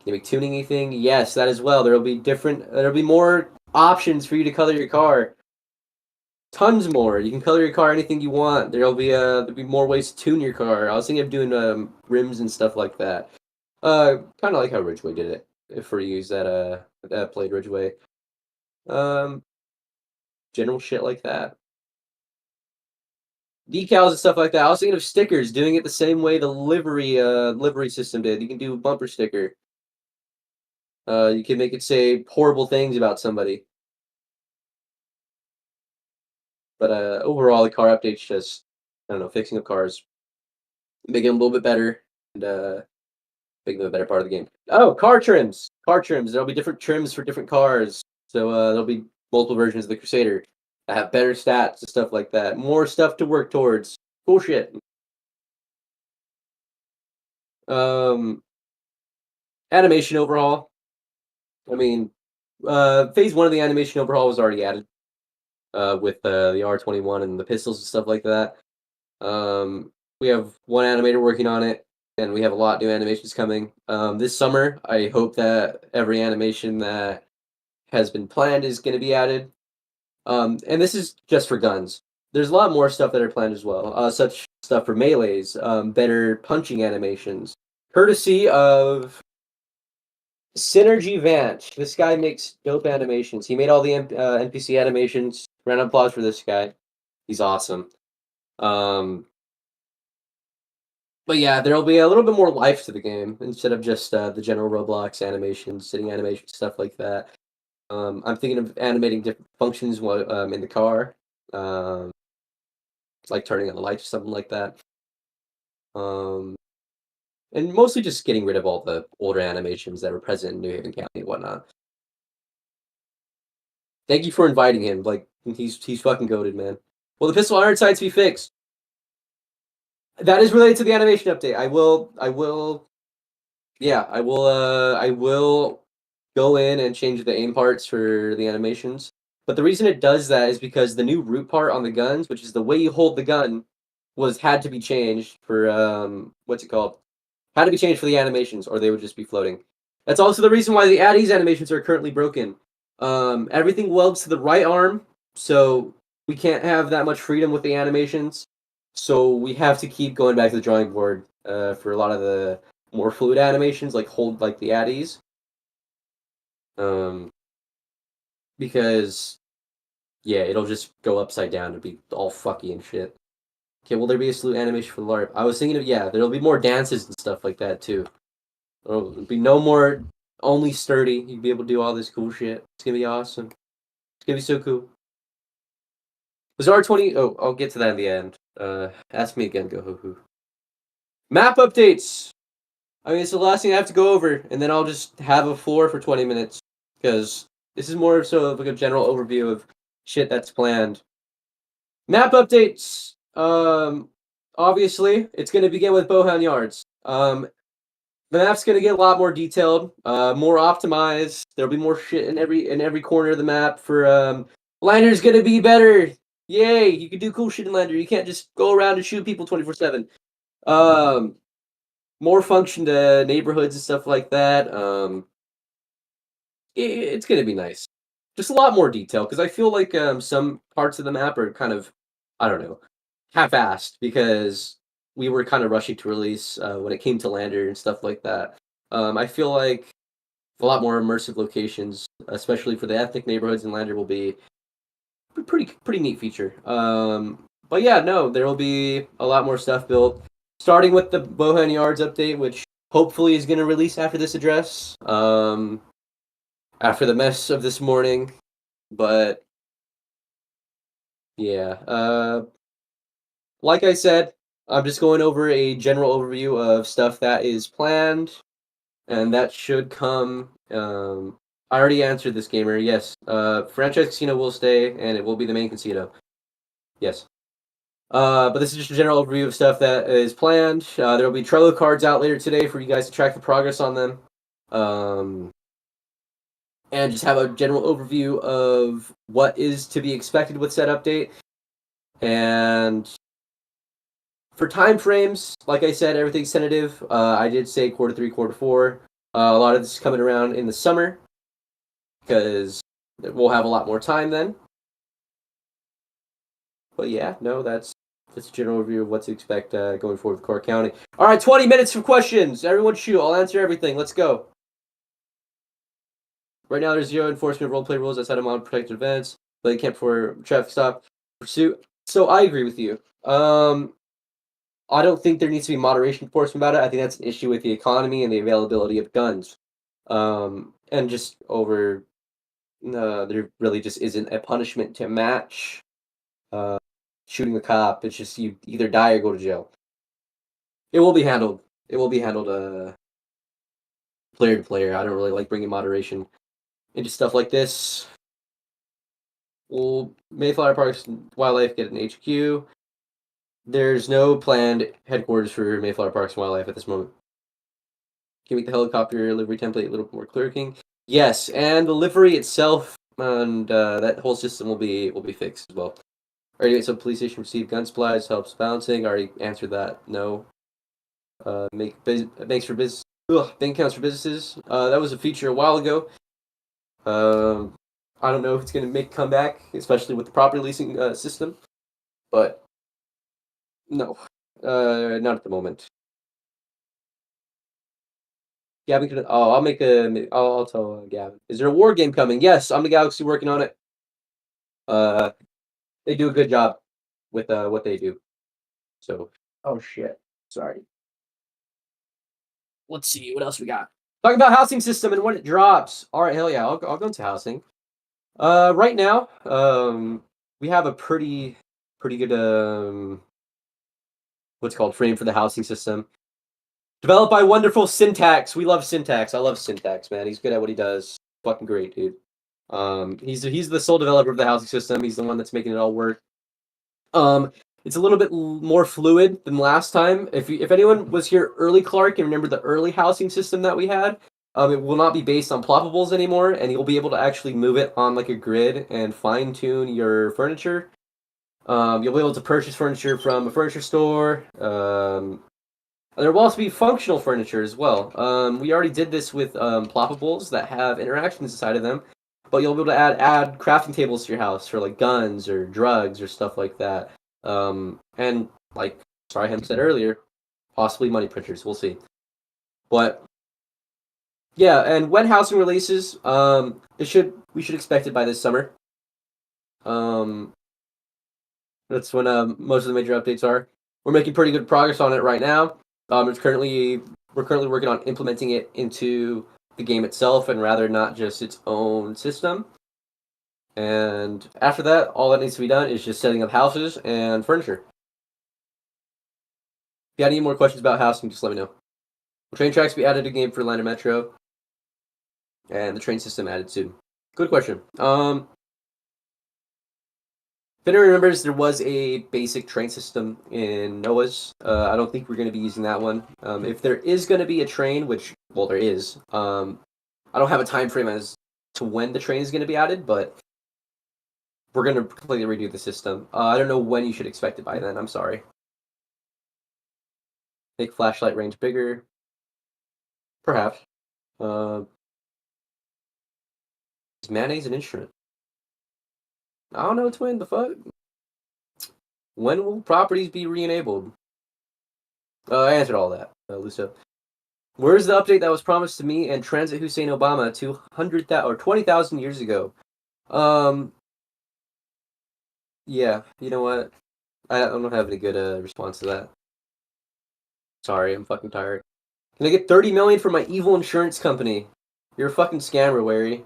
Can you make tuning anything? Yes, that as well. There'll be more options for you to color your car. Tons more. You can color your car anything you want. There'll be more ways to tune your car. I was thinking of doing rims and stuff like that. Kind of like how Ridgeway did it. If we use that played Ridgeway. General shit like that. Decals and stuff like that. I was thinking of stickers, doing it the same way the livery system did. You can do a bumper sticker. You can make it say horrible things about somebody. But overall, the car update's just, I don't know, fixing up cars, making them a little bit better, and making them a better part of the game. Oh, car trims! Car trims. There'll be different trims for different cars. So there'll be multiple versions of the Crusader that have better stats and stuff like that. More stuff to work towards. Cool shit. Animation overhaul. I mean, phase 1 of the animation overhaul was already added with the R21 and the pistols and stuff like that. We have one animator working on it, and we have a lot of new animations coming. This summer, I hope that every animation that has been planned is going to be added. And this is just for guns. There's a lot more stuff that are planned as well, such stuff for melees, better punching animations, courtesy of Synergy Vant. This guy makes dope animations. He made all the NPC animations. Round of applause for this guy. He's awesome. But yeah, there'll be a little bit more life to the game instead of just the general Roblox animations, sitting animations, stuff like that. I'm thinking of animating different functions while in the car, like turning on the lights or something like that. And mostly just getting rid of all the older animations that were present in New Haven County and whatnot. Thank you for inviting him. Like, he's fucking goated, man. Will the pistol iron sights be fixed? That is related to the animation update. I will go in and change the aim parts for the animations. But the reason it does that is because the new root part on the guns, which is the way you hold the gun, had to be changed for what's it called? Had to be changed for the animations, or they would just be floating. That's also the reason why the Addies animations are currently broken. Everything welds to the right arm, so we can't have that much freedom with the animations. So we have to keep going back to the drawing board for a lot of the more fluid animations, like hold like the Addies. Because yeah, it'll just go upside down and be all fucky and shit. Okay, will there be a salute animation for the LARP? I was thinking of, yeah, there'll be more dances and stuff like that too. There'll be no more only sturdy. You'll be able to do all this cool shit. It's gonna be awesome. It's gonna be so cool. Was R20? Oh, I'll get to that in the end. Ask me again, go hoo. Map updates! I mean, it's the last thing I have to go over, and then I'll just have a floor for 20 minutes, because this is more so of like a general overview of shit that's planned. Map updates! Obviously, it's going to begin with Bowhound Yards. The map's going to get a lot more detailed, more optimized. There'll be more shit in every corner of the map. For Lander's going to be better. Yay! You can do cool shit in Lander. You can't just go around and shoot people 24/7. More function to neighborhoods and stuff like that. It's going to be nice. Just a lot more detail, because I feel like some parts of the map are kind of, I don't know, half-assed, because we were kind of rushing to release when it came to Lander and stuff like that. I feel like a lot more immersive locations, especially for the ethnic neighborhoods in Lander, will be a pretty neat feature. But yeah, no, there will be a lot more stuff built, starting with the Bowhound Yards update, which hopefully is going to release after this address, after the mess of this morning. But yeah, like I said, I'm just going over a general overview of stuff that is planned, and that should come. I already answered this, gamer. Yes, franchise casino will stay, and it will be the main casino. Yes. But this is just a general overview of stuff that is planned. There will be Trello cards out later today for you guys to track the progress on them. And just have a general overview of what is to be expected with said update. And for time frames, like I said, everything's tentative. I did say Q3, Q4. A lot of this is coming around in the summer, because we'll have a lot more time then. But yeah, no, that's a general overview of what to expect going forward with Clark County. All right, 20 minutes for questions. Everyone shoot. I'll answer everything. Let's go. Right now, there's 0 enforcement of roleplay rules outside of non-protected events. But they can't for traffic stop pursuit. So I agree with you. I don't think there needs to be moderation enforcement about it. I think that's an issue with the economy and the availability of guns. and just over. There really just isn't a punishment to match shooting a cop. It's just you either die or go to jail. It will be handled. It will be handled player to player. I don't really like bringing moderation into stuff like this. Will Mayflower Parks and Wildlife get an HQ? There's no planned headquarters for Mayflower Parks and Wildlife at this moment. Can we make the helicopter livery template a little more clear, King? Yes, and the livery itself and that whole system will be fixed as well. Alright, so police station receive gun supplies, helps balancing. I already answered that. No. Bank accounts for businesses. That was a feature a while ago. I don't know if it's going to make a comeback, especially with the property leasing system. But no, not at the moment. Gavin can. Oh, I'll make a. I'll tell Gavin. Is there a war game coming? Yes, I'm the Galaxy working on it. They do a good job with what they do. So, oh shit, sorry. Let's see what else we got. Talk about housing system and when it drops. All right, hell yeah, I'll go into housing. Right now, we have a pretty good what's it called frame for the housing system. Developed by wonderful Syntax. We love Syntax. I love Syntax, man. He's good at what he does. Fucking great, dude. He's the sole developer of the housing system. He's the one that's making it all work. It's a little bit more fluid than last time. If anyone was here early, Clark, and remember the early housing system that we had, it will not be based on ploppables anymore, and you'll be able to actually move it on like a grid and fine tune your furniture. You'll be able to purchase furniture from a furniture store. There will also be functional furniture as well. We already did this with ploppables that have interactions inside of them, but you'll be able to add crafting tables to your house for like guns or drugs or stuff like that. And like Saraham said earlier, possibly money printers. We'll see. But yeah, and when housing releases, we should expect it by this summer. That's when most of the major updates are. We're making pretty good progress on it right now. We're currently working on implementing it into the game itself, and rather not just its own system. And after that, all that needs to be done is just setting up houses and furniture. If you have any more questions about housing, just let me know. The train tracks be added to game for Atlanta Metro, and the train system added soon. Good question. If anyone remembers, there was a basic train system in Noah's. I don't think we're going to be using that one. If there is going to be a train, which, well, there is, I don't have a time frame as to when the train is going to be added, but we're going to completely redo the system. I don't know when you should expect it by then. I'm sorry. Make flashlight range bigger. Perhaps. Is mayonnaise an instrument? I don't know, Twin. The fuck? When will properties be re-enabled? I answered all that, Lucio. Where's the update that was promised to me and Transit Hussein Obama 200,000 or 20,000 years ago? Yeah, you know what? I don't have any good response to that. Sorry, I'm fucking tired. Can I get 30 million from my evil insurance company? You're a fucking scammer, Larry.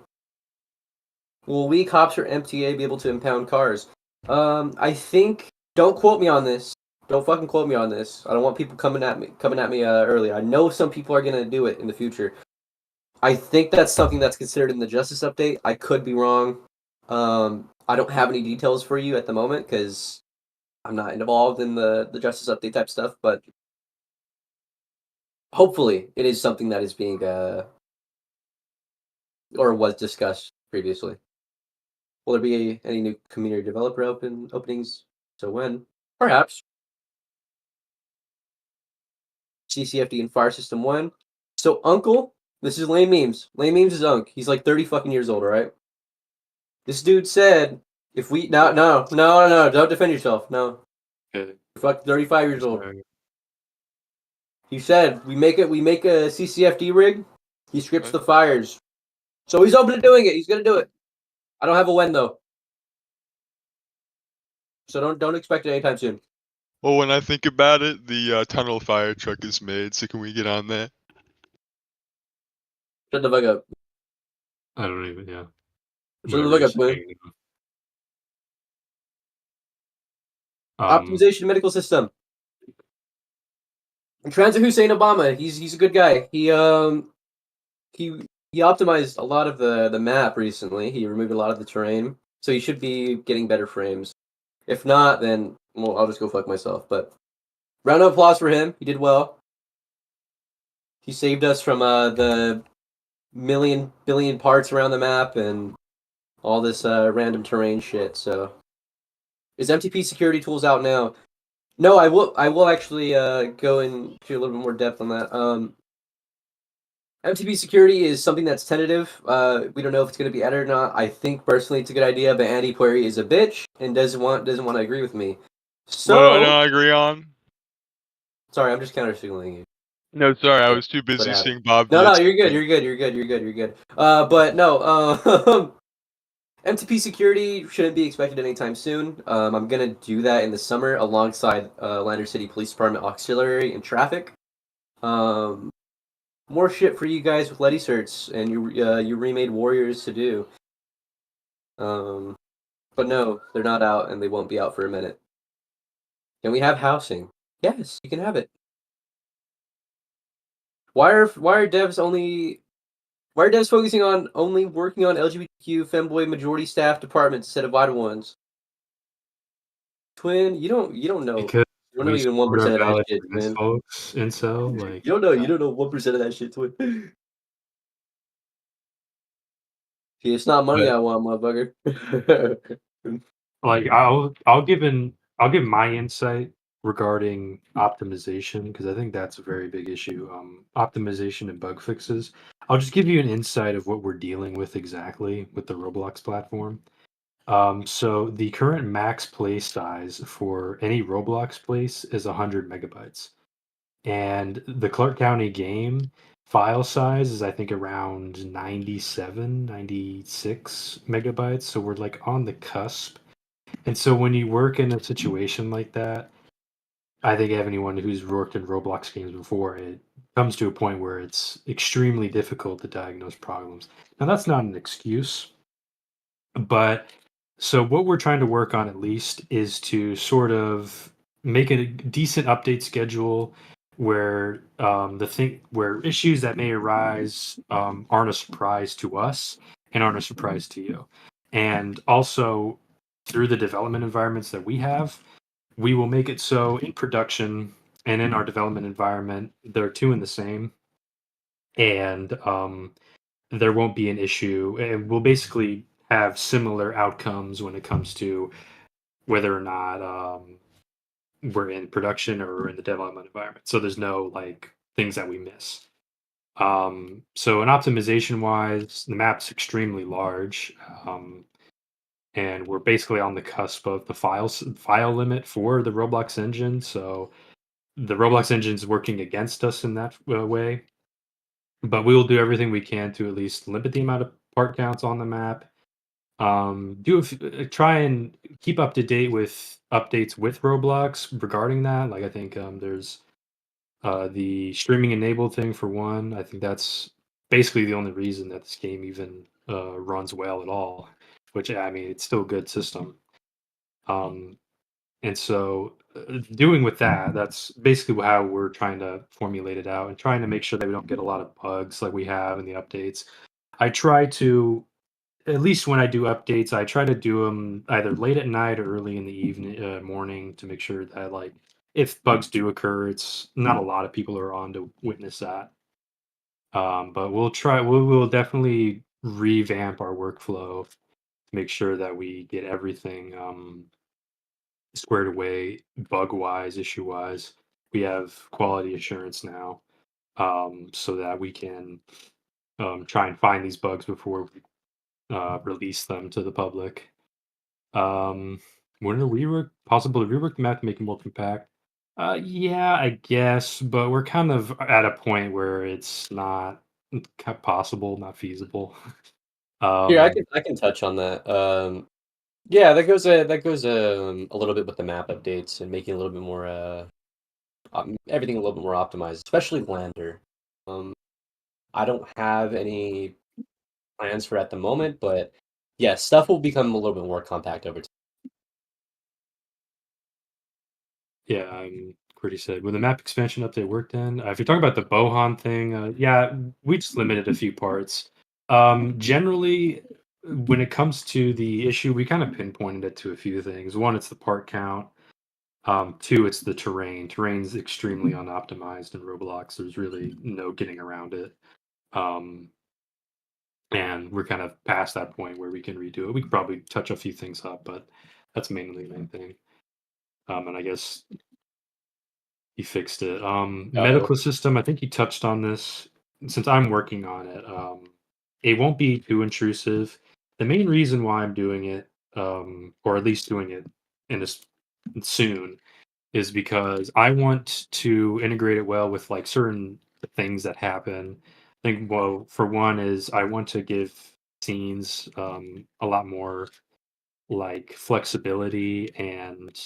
Will we, cops or MTA, be able to impound cars? I think. Don't quote me on this. Don't fucking quote me on this. I don't want people coming at me early. I know some people are gonna do it in the future. I think that's something that's considered in the Justice update. I could be wrong. I don't have any details for you at the moment because I'm not involved in the Justice update type stuff. But hopefully, it is something that is being or was discussed previously. Will there be any new community developer openings? So when? Perhaps. CCFD and Fire System 1. So Uncle, this is Lame Memes. Lame Memes is Unc. He's like 30 fucking years old, alright? This dude said, if we... No, don't defend yourself. No. Okay. You're fucking 35 years old. He said, we make a CCFD rig, he scripts the fires. So he's open to doing it. He's gonna do it. I don't have a when, though. So don't expect it anytime soon. Well, when I think about it, the tunnel fire truck is made, so can we get on that? Shut the fuck up. I don't even. Yeah. So Whatever look you're up, man. saying. Optimization medical system. Transit Hussein Obama. He's a good guy. He optimized a lot of the map recently. He removed a lot of the terrain, so he should be getting better frames. If not, then well, I'll just go fuck myself. But round of applause for him. He did well. He saved us from the billion parts around the map and all this random terrain shit. So, is MTP security tools out now? No, I will actually go into a little bit more depth on that. MTP security is something that's tentative. We don't know if it's going to be added or not. I think personally it's a good idea, but Andy Query is a bitch and doesn't want to agree with me. What do I So not agree on? sorry, I'm just counter signaling you. No, sorry, I Yeah, was too what busy happened? seeing Bob. No, Diaz you're good. complain. You're good. You're good. You're good. You're good. But no. MTP security shouldn't be expected anytime soon. I'm gonna do that in the summer alongside Lander City Police Department Auxiliary and Traffic. More shit for you guys with Letty certs and you remade warriors to do. But no, they're not out and they won't be out for a minute. Can we have housing? Yes, you can have it. Why are devs only? Why are devs focusing on only working on LGBTQ femboy majority staff departments instead of vital ones? Twin, you don't know. Because You don't know we even 1% support of that valid shit, trans Twin. folks, incel. Like You don't know 1% of that shit, Twin. See, it's not money But- I want, motherfucker. like I'll give my insight regarding optimization because I think that's a very big issue. Optimization and bug fixes. I'll just give you an insight of what we're dealing with exactly with the Roblox platform. So the current max play size for any Roblox place is 100 megabytes. And the Clark County game file size is I think around 97, 96 megabytes. So we're like on the cusp. And so when you work in a situation like that, I think anyone who's worked in Roblox games before, it comes to a point where it's extremely difficult to diagnose problems. Now that's not an excuse, but so what we're trying to work on at least is to sort of make a decent update schedule where where issues that may arise aren't a surprise to us and aren't a surprise to you. And also through the development environments that we have, we will make it so in production and in our development environment, they're two in the same. And there won't be an issue. And we'll basically have similar outcomes when it comes to whether or not we're in production or we're in the development environment. So there's no like things that we miss. So in optimization wise, the map's extremely large. And we're basically on the cusp of the file limit for the Roblox engine. So the Roblox engine is working against us in that way. But we will do everything we can to at least limit the amount of part counts on the map. Try and keep up to date with updates with Roblox regarding that. Like I think there's the streaming enabled thing for one. I think that's basically the only reason that this game even runs well at all. Which I mean, it's still a good system. And so, doing with that, that's basically how we're trying to formulate it out and trying to make sure that we don't get a lot of bugs like we have in the updates. I try to, at least when I do updates, I try to do them either late at night or early in the evening, morning to make sure that, like, if bugs do occur, it's not a lot of people are on to witness that. But we will definitely revamp our workflow to make sure that we get everything squared away bug wise, issue wise. We have quality assurance now, so that we can try and find these bugs before we release them to the public. When a rework possible to rework the map to make it more compact? Yeah, I guess, but we're kind of at a point where it's not possible, not feasible. Here, um, I can touch on that. Yeah, that goes a little bit with the map updates and making a little bit more everything a little bit more optimized, especially Lander. I don't have any plans for at the moment, but yeah, stuff will become a little bit more compact over time. Yeah, QWERTY said when the map expansion update worked in. If you're talking about the Bohan thing, yeah, we just limited a few parts. Generally, when it comes to the issue, we kind of pinpointed it to a few things. One, it's the part count. Two, it's the terrain. Terrain's extremely unoptimized in Roblox. There's really no getting around it. And we're kind of past that point where we can redo it. We could probably touch a few things up, but that's mainly the main thing. And I guess he fixed it. Medical system, I think he touched on this. Since I'm working on it, it won't be too intrusive. The main reason why I'm doing it, or at least doing it in this soon, is because I want to integrate it well with like certain things that happen. I think, well, for one is I want to give scenes a lot more like flexibility and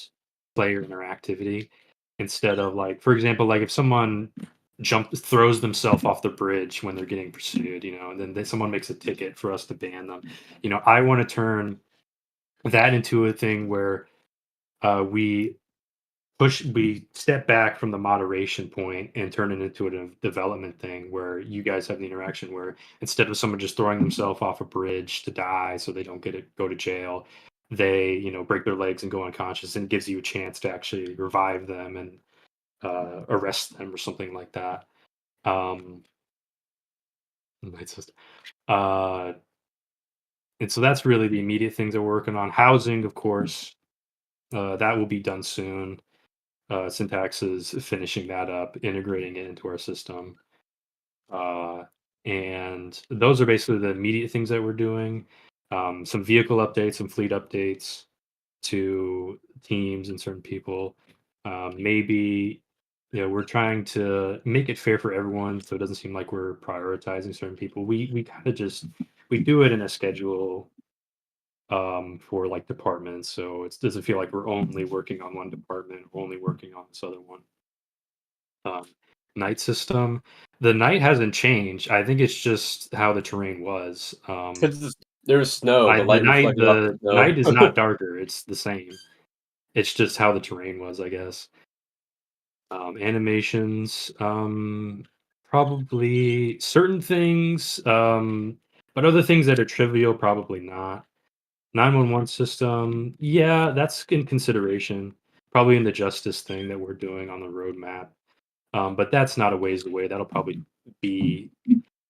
player interactivity instead of like, for example, like if someone throws themselves off the bridge when they're getting pursued, and then someone makes a ticket for us to ban them. I want to turn that into a thing where we step back from the moderation point and turn it into a development thing where you guys have the interaction where instead of someone just throwing themselves off a bridge to die so they don't go to jail, they break their legs and go unconscious, and it gives you a chance to actually revive them and arrest them or something like that. It's just, and so that's really the immediate things that we're working on. Housing, of course, that will be done soon. Syntax is finishing that up, integrating it into our system. And those are basically the immediate things that we're doing. Some vehicle updates, some fleet updates to teams and certain people. Maybe we're trying to make it fair for everyone, so it doesn't seem like we're prioritizing certain people. We kind of just we do it in a schedule for like departments, so it doesn't feel like we're only working on one department, we're only working on this other one. Night system, the night hasn't changed. I think it's just how the terrain was. There was snow. The light reflected off the snow. Night is not darker, it's the same. It's just how the terrain was, I guess. Animations, probably certain things, but other things that are trivial, probably not. 911 system, yeah, that's in consideration. Probably in the justice thing that we're doing on the roadmap. But that's not a ways away. That'll probably be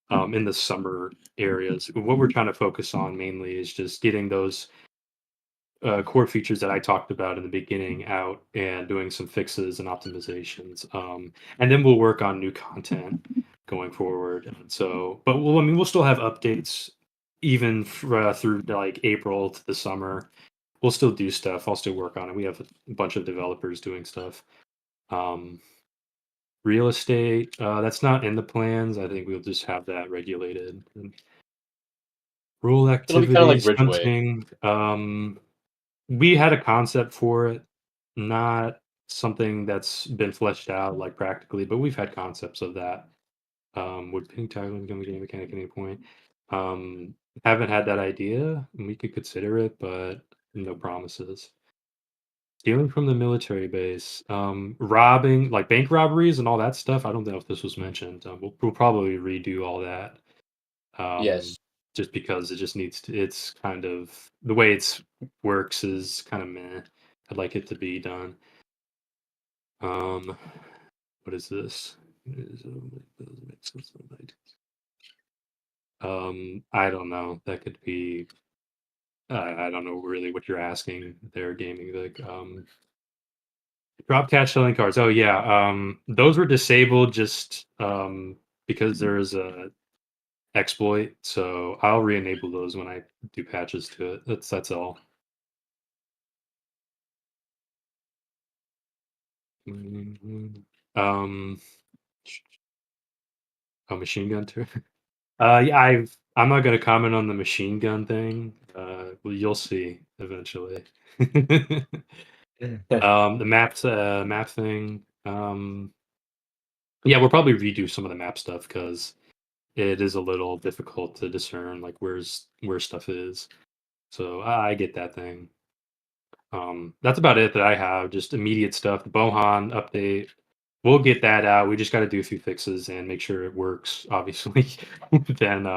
in the summer areas. What we're trying to focus on mainly is just getting those core features that I talked about in the beginning out and doing some fixes and optimizations. And then we'll work on new content going forward. And so, but we'll still have updates even through like April to the summer. We'll still do stuff. I'll still work on it. We have a bunch of developers doing stuff. Real estate, that's not in the plans. I think we'll just have that regulated. Rule It'll be kind of like activities, Bridgeway. hunting. We had a concept for it, not something that's been fleshed out like practically, but we've had concepts of that. Would ping tackling become a game mechanic at any point? Haven't had that idea, and we could consider it, but no promises. Stealing from the military base, robbing, like bank robberies and all that stuff. I don't know if this was mentioned. We'll probably redo all that. Yes. Just because it just needs to. It's kind of the way it's works is kind of meh. I'd like it to be done. What is this? I don't know. That could be. I don't know really what you're asking there, gaming. Like, drop cash selling cards. Oh yeah, those were disabled just because there is a exploit. So I'll re-enable those when I do patches to it. That's all. A machine gun too. Yeah, I'm not gonna comment on the machine gun thing. Well, you'll see eventually. The map thing. Yeah, we'll probably redo some of the map stuff because it is a little difficult to discern like where stuff is. So I get that thing. That's about it that I have. Just immediate stuff. The Bohan update. We'll get that out. We just got to do a few fixes and make sure it works. Obviously, then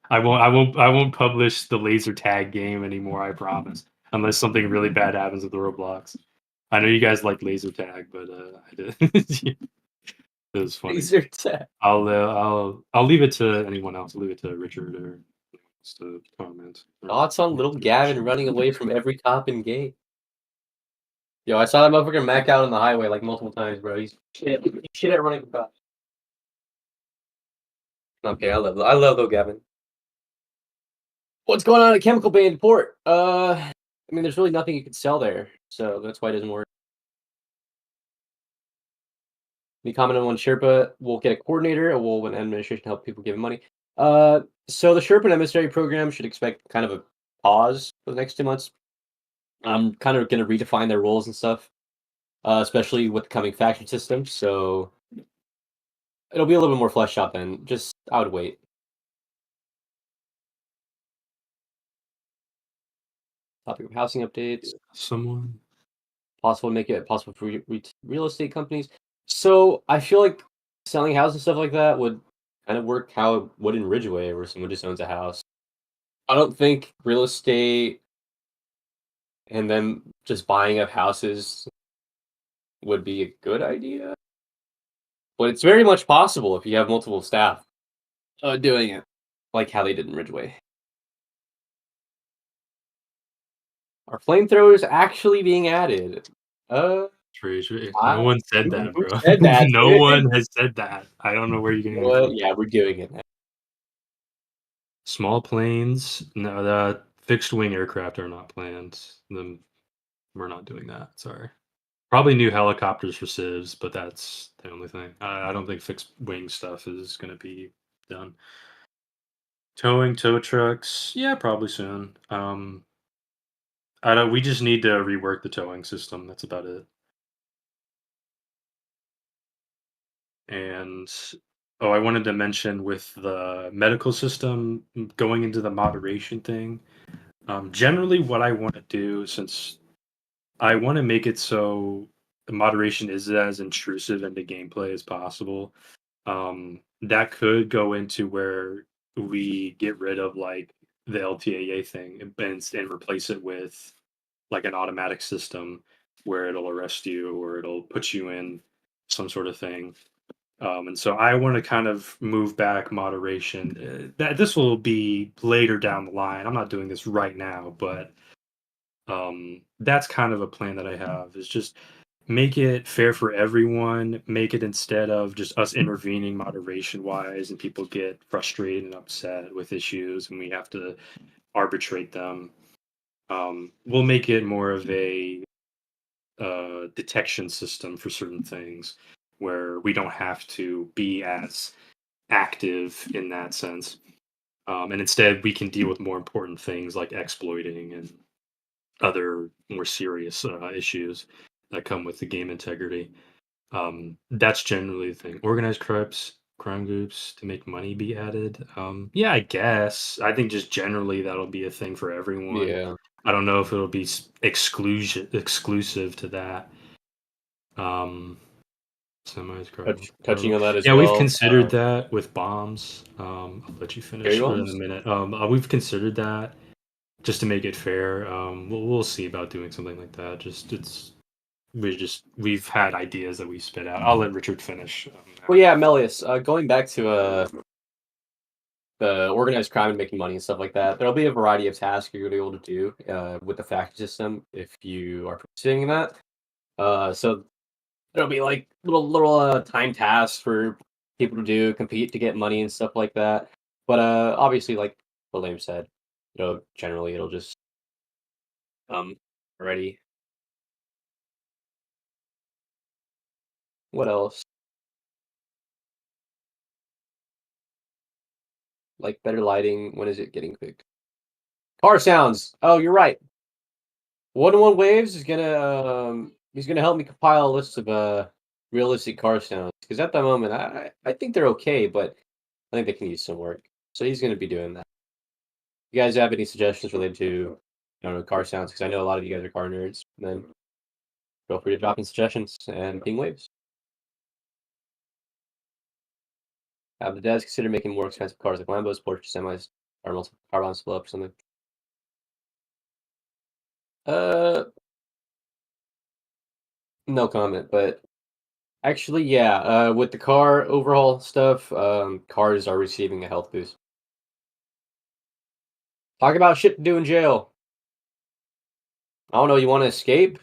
I won't publish the laser tag game anymore. I promise, unless something really bad happens with the Roblox. I know you guys like laser tag, but I did. It was funny. Laser tag. I'll leave it to anyone else. I'll leave it to Richard or anyone else to comment. Thoughts on little Gavin running away from every cop in game? Yo, I saw that motherfucker Mac out on the highway like multiple times, bro. He's shit at running from cops. Okay, I love little Gavin. What's going on at Chemical Bay in Port? I mean, there's really nothing you can sell there, so that's why it doesn't work. We commented on when Sherpa will get a coordinator, and will when administration help people give him money. So the Sherpa and emissary program should expect kind of a pause for the next 2 months. I'm kind of going to redefine their roles and stuff, especially with the coming faction system. So it'll be a little bit more fleshed out then. Just I would wait. Topic of housing updates. Someone Possible to make it possible for real estate companies. So I feel like selling houses and stuff like that would kind of work how it would in Ridgeway, where someone just owns a house. I don't think real estate and then just buying up houses would be a good idea. But it's very much possible if you have multiple staff doing it, like how they did in Ridgeway. Are flamethrowers actually being added? Treasure. No one said that, who bro. said that, No dude? one has said that. I don't know where you're getting it Well, from. yeah, we're doing it now. Small planes. No, the fixed wing aircraft are not planned. We're not doing that. Sorry. Probably new helicopters for civs, but that's the only thing. I don't think fixed wing stuff is going to be done. Towing tow trucks, yeah, probably soon. We just need to rework the towing system. That's about it. And I wanted to mention with the medical system going into the moderation thing. Generally, what I want to do, since I want to make it so the moderation is as intrusive into gameplay as possible, that could go into where we get rid of like the LTAA thing and replace it with like an automatic system where it'll arrest you or it'll put you in some sort of thing. And so I want to kind of move back moderation. This will be later down the line. I'm not doing this right now, but that's kind of a plan that I have, is just make it fair for everyone. Make it, instead of just us intervening moderation wise and people get frustrated and upset with issues and we have to arbitrate them. We'll make it more of a detection system for certain things where we don't have to be as active in that sense. And instead we can deal with more important things like exploiting and other more serious issues that come with the game integrity. That's generally the thing. Organized crime groups to make money be added. Yeah, I guess. I think just generally that'll be a thing for everyone. Yeah. I don't know if it'll be exclusive to that. Touching on that as yeah, well. we've considered that with bombs. I'll let you finish Cherry in bombs? a minute. We've considered that just to make it fair. We'll see about doing something like that. We've had ideas that we spit out. I'll let Richard finish. Well, yeah, Melius. Going back to the organized crime and making money and stuff like that, there'll be a variety of tasks you're gonna be able to do with the faction system if you are pursuing that. So there'll be like little time tasks for people to do, compete to get money and stuff like that. But obviously, like William said, generally it'll just already. What else? Like better lighting. When is it getting fixed? Car sounds. Oh, you're right. 1-1 Waves is gonna he's gonna help me compile a list of realistic car sounds, because at the moment I think they're okay, but I think they can use some work. So he's going to be doing that. You guys have any suggestions related to, I don't know, car sounds? Because I know a lot of you guys are car nerds. Then feel free to drop in suggestions and ping waves. Have the devs consider making more expensive cars like Lambos, Porsche, semis, carbon split up or something? No comment, but actually, yeah, with the car overhaul stuff, cars are receiving a health boost. Talk about shit to do in jail. I don't know, you want to escape?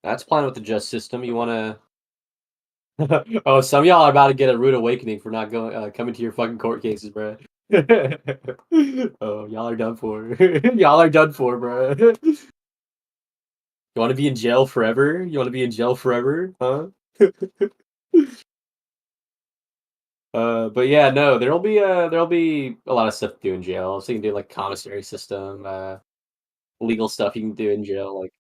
That's playing with the just system. You want to... Oh, some of y'all are about to get a rude awakening for not going coming to your fucking court cases, bro. Oh, y'all are done for. Y'all are done for, bro. You want to be in jail forever? You want to be in jail forever? Huh? But yeah, no, there'll be a lot of stuff to do in jail. So you can do like commissary system, legal stuff you can do in jail, like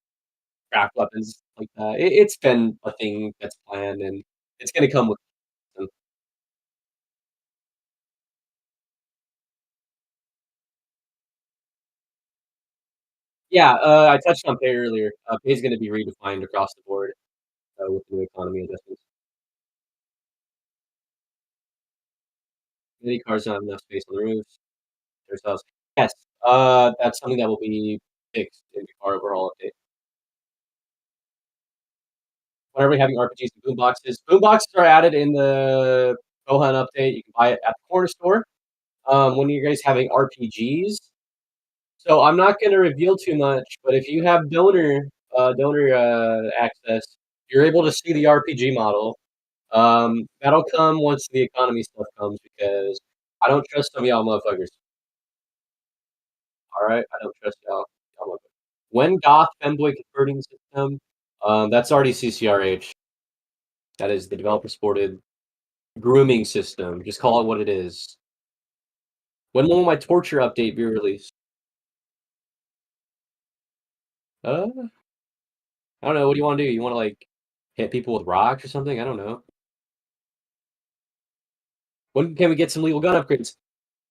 craft weapons like that. It's been a thing that's planned, and it's gonna come with some. Yeah, I touched on pay earlier. Pay is gonna be redefined across the board with the new economy adjustments. Many cars don't have enough space on the roofs. There's house. Yes, that's something that will be fixed in the car overhaul update. Whenever we're having RPGs and boomboxes, boomboxes are added in the Gohan update. You can buy it at the corner store. When you guys having RPGs, so I'm not gonna reveal too much, but if you have donor access, you're able to see the RPG model. That'll come once the economy stuff comes because I don't trust some of y'all motherfuckers. All right, I don't trust y'all motherfuckers. When Goth Femboy converting system, that's already CCRH. That is the developer supported grooming system. Just call it what it is. When will my torture update be released? I don't know. What do you want to do? You want to like hit people with rocks or something? I don't know. When can we get some legal gun upgrades?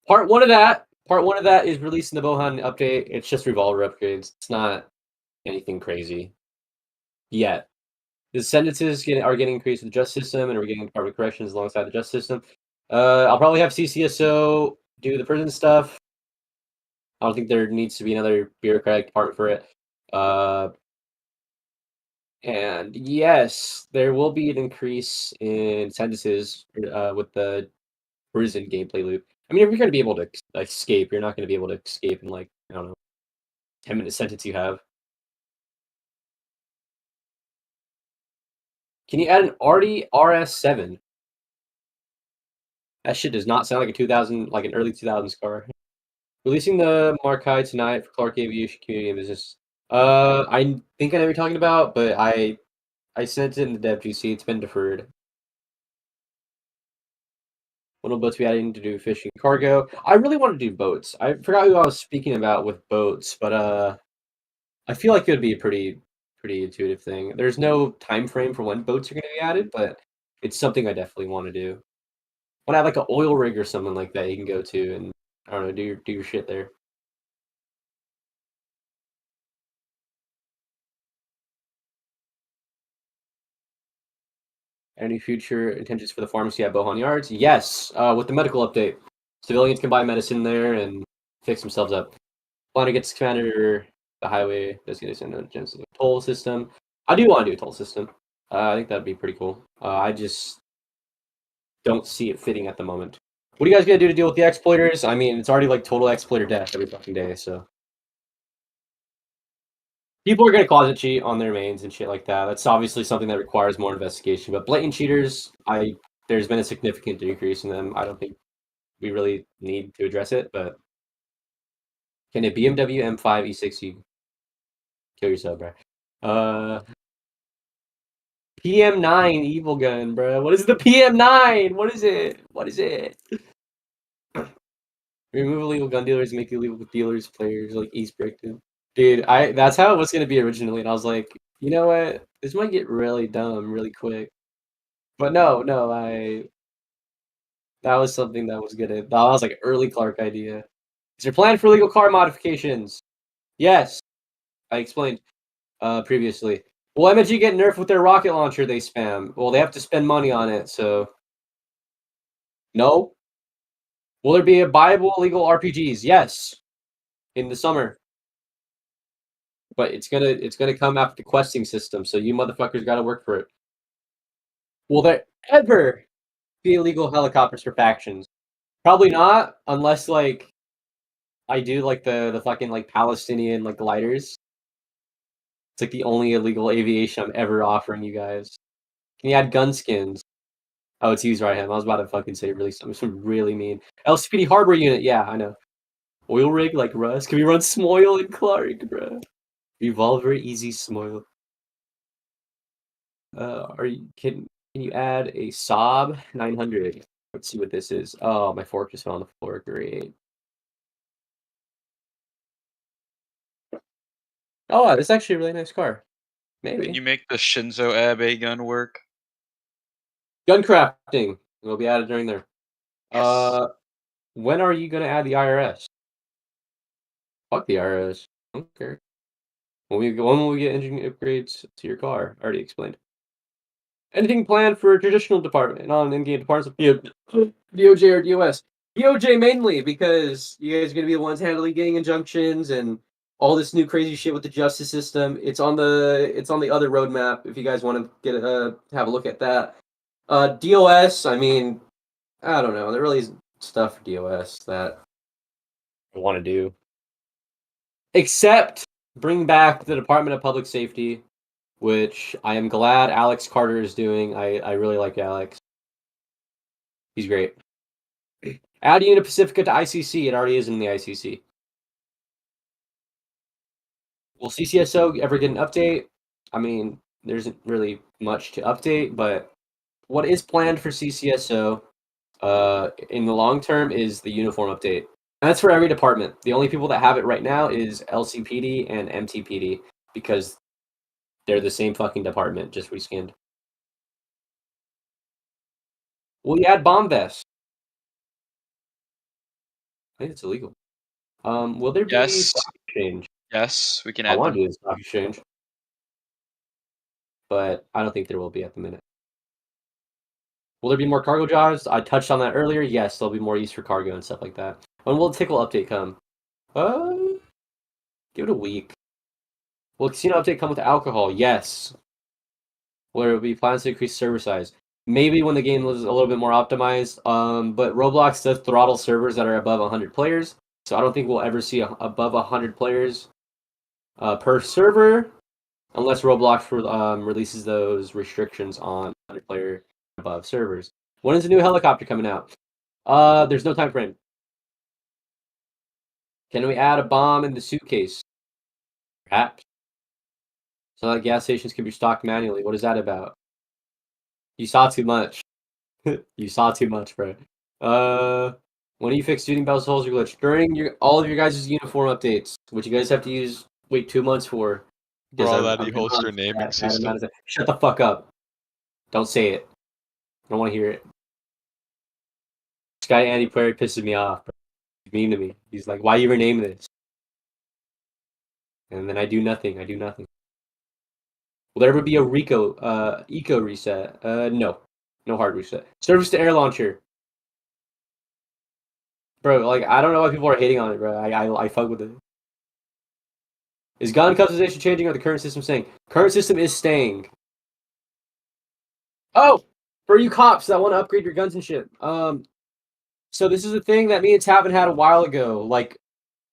Part one of that is releasing the Bohan update. It's just revolver upgrades. It's not anything crazy yet. The sentences are getting increased with the justice system, and we're getting Department of Corrections alongside the justice system. I'll probably have CCSO do the prison stuff. I don't think there needs to be another bureaucratic department for it. And yes, there will be an increase in sentences with the prison gameplay loop. I mean, if you're going to be able to escape, you're not going to be able to escape in like, I don't know, 10-minute sentence you have. Can you add an Artie RS7? That shit does not sound like a 2000, like an early 2000s car. Releasing the Markai tonight for Clark Aviation Community and Business. I think I know what you're talking about, but I sent it in the dev GC. It's been deferred. What will boats be adding to do fishing cargo? I really want to do boats. I forgot who I was speaking about with boats, but I feel like it would be a pretty intuitive thing. There's no time frame for when boats are going to be added, but it's something I definitely want to do. I want to have like an oil rig or something like that you can go to and I don't know, do your shit there. Any future intentions for the pharmacy at Bohan Yards? Yes, with the medical update. Civilians can buy medicine there and fix themselves up. Plan to get Commander the highway designation toll system. I do want to do a toll system. I think that'd be pretty cool. I just don't see it fitting at the moment. What are you guys gonna do to deal with the exploiters? I mean, it's already like total exploiter death every fucking day, so. People are gonna closet cheat on their mains and shit like that. That's obviously something that requires more investigation. But blatant cheaters, there's been a significant decrease in them. I don't think we really need to address it, but can a BMW M5 E60 kill yourself, bro? PM9 evil gun, bro. What is the PM9? What is it? What is it? Remove illegal gun dealers, make illegal dealers players like East Brickton. Dude, that's how it was gonna be originally, and I was like, you know what? This might get really dumb really quick. But no, That was something that was good. That was like an early Clark idea. Is there plan for legal car modifications? Yes, I explained previously. Will MG get nerfed with their rocket launcher they spam? Well, they have to spend money on it, so no. Will there be a buyable legal RPGs? Yes, in the summer. But it's gonna come after the questing system, so you motherfuckers got to work for it. Will there ever be illegal helicopters for factions? Probably not, unless like I do like the fucking like Palestinian like gliders. It's like the only illegal aviation I'm ever offering you guys. Can you add gun skins? Oh, it's used right hand. I was about to fucking say really something really mean. LCPD harbor unit, yeah, I know. Oil rig like Russ. Can we run Smoil and Clark, bro? Revolver easy Smoil. Can you add a Saab 900? Let's see what this is. Oh, my fork just fell on the floor. Great. Oh, this is actually a really nice car. Maybe. Can you make the Shinzo Abe gun work? Gun crafting will be added during there. Yes. When are you gonna add the IRS? Fuck the IRS. I don't care. When will we get engine upgrades to your car? Already explained. Anything planned for traditional department, non-in-game departments of DOJ or DOS? DOJ mainly because you guys are gonna be the ones handling getting injunctions and all this new crazy shit with the justice system. It's on the other roadmap if you guys want to get have a look at that. DOS, I mean, I don't know. There really is stuff for DOS that I want to do. Except bring back the Department of Public Safety, which I am glad Alex Carter is doing. I really like Alex. He's great. Add Unit Pacifica to ICC. It already is in the ICC. Will CCSO ever get an update? I mean, there isn't really much to update, but what is planned for CCSO in the long term is the uniform update. And that's for every department. The only people that have it right now is LCPD and MTPD because they're the same fucking department, just reskinned. Will you add bomb vests? I think it's illegal. Will there be Yes. stock exchange? Yes, we can I add want them. to do the stock exchange, but I don't think there will be at the minute. Will there be more cargo jobs? I touched on that earlier. Yes, there'll be more use for cargo and stuff like that. When will the Tickle update come? Give it a week. Will casino update come with alcohol? Yes. Will there be plans to increase server size? Maybe when the game is a little bit more optimized. But Roblox does throttle servers that are above 100 players, so I don't think we'll ever see above 100 players per server, unless Roblox releases those restrictions on 100 player above servers. When is the new helicopter coming out? There's no time frame. Can we add a bomb in the suitcase? Perhaps. So that gas stations can be stocked manually. What is that about? You saw too much. You saw too much, bro. When do you fix shooting bells holes or glitch? During all of your guys' uniform updates, which you guys have to wait 2 months for. Bro, that e-holster naming system. Shut the fuck up. Don't say it. I don't want to hear it. This guy Andy Prairie pisses me off, bro. He's mean to me. He's like, why you rename this? And then I do nothing. Will there ever be a eco reset? No. No hard reset. Service to air launcher. Bro, like, I don't know why people are hating on it, bro. I fuck with it. Is gun customization changing or the current system staying? Current system is staying. Oh! For you cops that want to upgrade your guns and shit. So this is a thing that me and Tavin had a while ago. Like,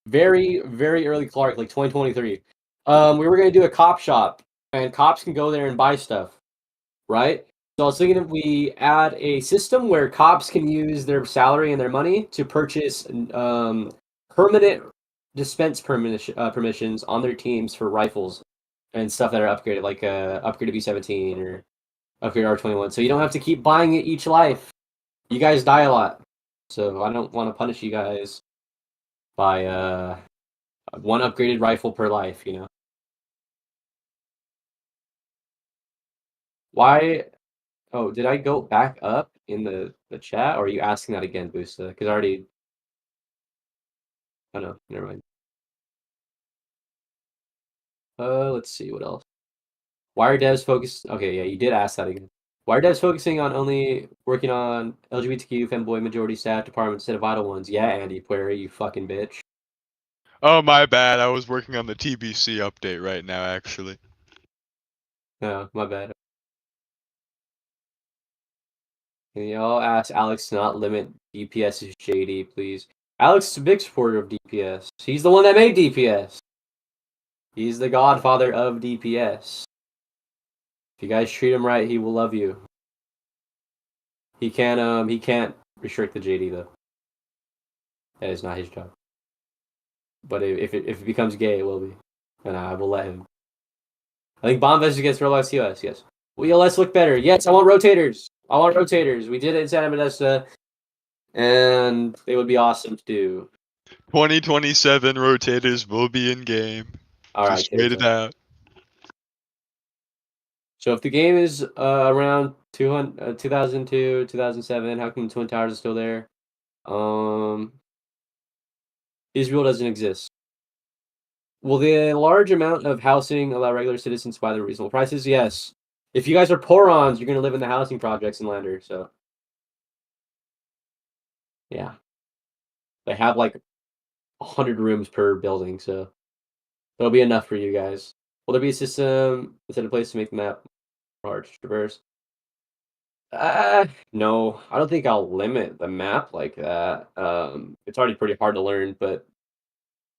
very, very early Clark, like 2023. We were going to do a cop shop. And cops can go there and buy stuff. Right? So I was thinking if we add a system where cops can use their salary and their money to purchase permanent dispense permissions on their teams for rifles and stuff that are upgraded, like upgrade to B-17 or upgrade R21. So you don't have to keep buying it each life. You guys die a lot. So I don't want to punish you guys by one upgraded rifle per life, you know? Why... Oh, did I go back up in the the chat, or are you asking that again, Boosta? Because I already. Oh no, never mind. Let's see what else. Why are devs focused? Okay, yeah, you did ask that again. Why are devs focusing on only working on LGBTQ femboy majority staff departments instead of vital ones? Yeah, Andy Query, you fucking bitch. Oh, my bad. I was working on the TBC update right now, actually. No, my bad. Can y'all ask Alex to not limit DPS's JD, please? Alex is a big supporter of DPS. He's the one that made DPS. He's the godfather of DPS. If you guys treat him right, he will love you. He can't restrict the JD though. That is not his job. But if it becomes gay, it will be, and I will let him. I think bomb vest against real life COS. Yes. Well, let's look better. Yes, I want rotators. I want rotators. We did it in Santa Modesta, and they would be awesome to do. 2027 rotators will be in game. All right, Just wait it out. So if the game is around 2002, 2007, how come the Twin Towers are still there? Israel doesn't exist. Will the large amount of housing allow regular citizens to buy the reasonable prices? Yes. If you guys are porons, you're going to live in the housing projects in Lander, so. Yeah. They have like 100 rooms per building, so that'll be enough for you guys. Will there be a system instead of place to make the map hard to traverse? No, I don't think I'll limit the map like that. It's already pretty hard to learn, but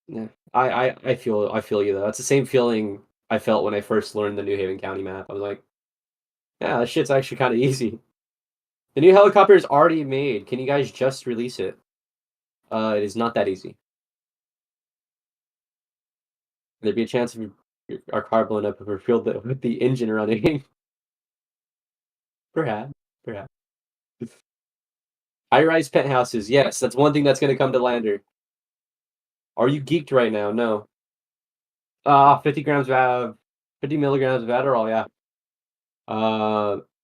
yeah, I feel you though. It's the same feeling I felt when I first learned the New Haven County map. I was like, yeah, that shit's actually kind of easy. The new helicopter is already made. Can you guys just release it? It is not that easy. There'd be a chance of our car blowing up if we're filled with the engine running. Perhaps. High-rise penthouses. Yes, that's one thing that's going to come to Lander. Are you geeked right now? No. 50 grams of 50 milligrams of Adderall. Yeah.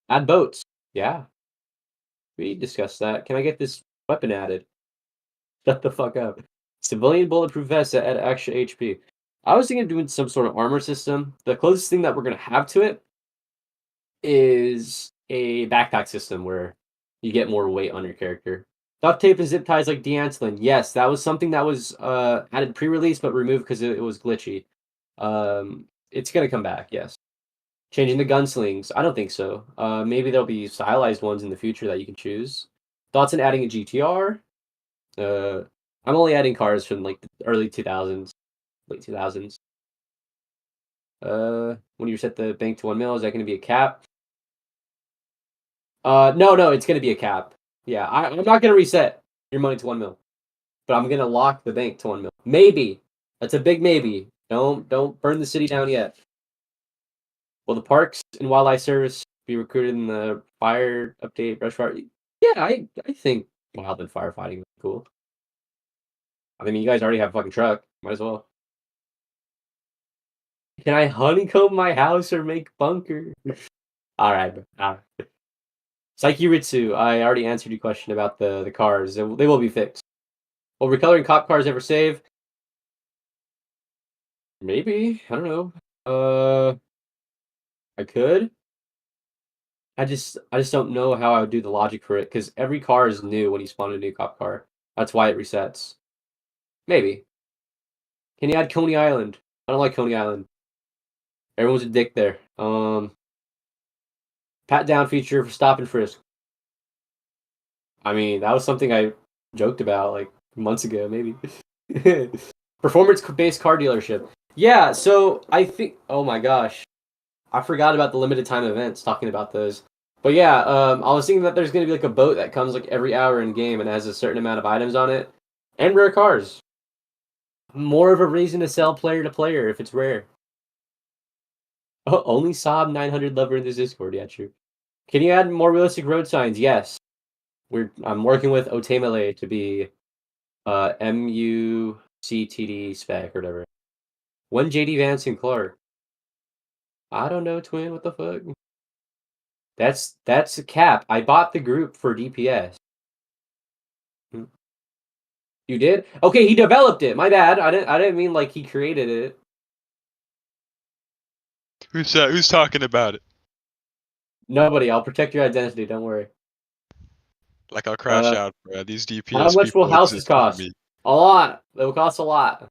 Add boats. Yeah. We discussed that. Can I get this weapon added? Shut the fuck up. Civilian bulletproof vest at extra HP. I was thinking of doing some sort of armor system. The closest thing that we're going to have to it is a backpack system where you get more weight on your character. Duct tape and zip ties like D'Antlin. Yes, that was something that was added pre-release but removed because it was glitchy. It's going to come back, yes. Changing the gunslings. I don't think so. Maybe there'll be stylized ones in the future that you can choose. Thoughts on adding a GTR? I'm only adding cars from like the early 2000s, late 2000s. When you set the bank to 1 mil, is that going to be a cap? No, it's going to be a cap. Yeah, I'm not going to reset your money to 1 mil, but I'm going to lock the bank to 1 mil. Maybe. That's a big maybe. Don't burn the city down yet. Will the Parks and Wildlife Service be recruited in the fire update, brush fire? Yeah, I think wildland firefighting would be cool. I mean, you guys already have a fucking truck. Might as well. Can I honeycomb my house or make bunker? All right. Psyche Ritsu, I already answered your question about the cars. They will be fixed. Will recoloring cop cars ever save? Maybe. I don't know. I could. I just don't know how I would do the logic for it because every car is new when you spawn a new cop car. That's why it resets. Maybe. Can you add Coney Island? I don't like Coney Island. Everyone's a dick there. Pat down feature for stop and frisk. I mean, that was something I joked about like months ago, maybe. Performance-based car dealership. Yeah, so I think. Oh my gosh, I forgot about the limited time events. Talking about those, but yeah, I was thinking that there's gonna be like a boat that comes like every hour in game and has a certain amount of items on it, and rare cars. More of a reason to sell player to player if it's rare. Oh, only Saab 900 lover in this Discord. Yeah, true. Can you add more realistic road signs? Yes. I'm working with Otemele to be MUCTD spec or whatever. When JD Vance and Clark? I don't know, twin. What the fuck? That's a cap. I bought the group for DPS. You did? Okay, he developed it. My bad. I didn't mean like he created it. Who's talking about it? Nobody. I'll protect your identity. Don't worry. Like I'll crash out, bro. These DPS How much will people houses exist for cost? me. A lot. It will cost a lot.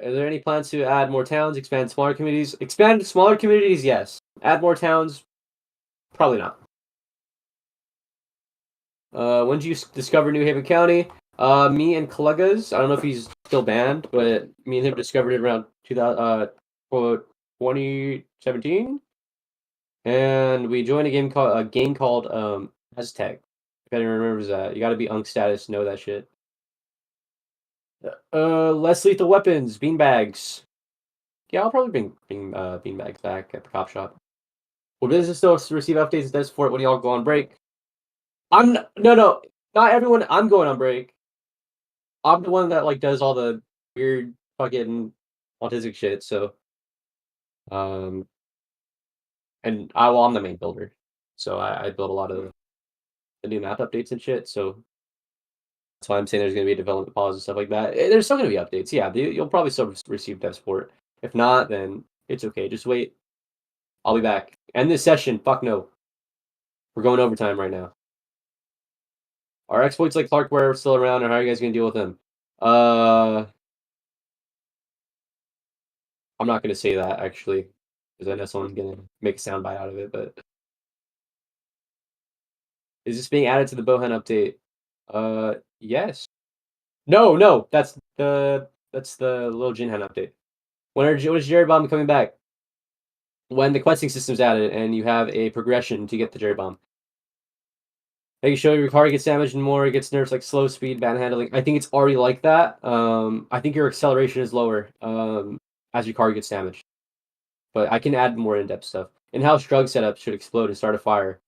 Are there any plans to add more towns, expand smaller communities? Expand smaller communities, yes. Add more towns, probably not. When did you discover New Haven County? Me and Kolegas. I don't know if he's still banned, but me and him discovered it around 2017, and we joined a game called Aztec. If anyone remembers that, you got to be Unk status to know that shit. Less lethal weapons, beanbags. Yeah, I'll probably bring beanbags back at the cop shop. Will business still receive updates and does support when y'all go on break? No, not everyone. I'm going on break. I'm the one that like does all the weird fucking autistic shit. So, and I'm the main builder, so I build a lot of the new map updates and shit. So that's why I'm saying there's going to be a development pause and stuff like that. There's still going to be updates. Yeah, you'll probably still receive dev support. If not, then it's okay. Just wait. I'll be back. End this session. Fuck no. We're going overtime right now. Are exploits like Clarkware still around, or how are you guys going to deal with them? I'm not going to say that, actually, because I know someone's going to make a soundbite out of it, but... Is this being added to the Bohan update? Yes. No, that's the little Jinhan update. When is Jerry Bomb coming back? When the questing system's added and you have a progression to get the Jerry Bomb. Making sure your car gets damaged and more, it gets nerfs like slow speed, bad handling. I think it's already like that. I think your acceleration is lower as your car gets damaged. But I can add more in-depth stuff. In-house drug setup should explode and start a fire.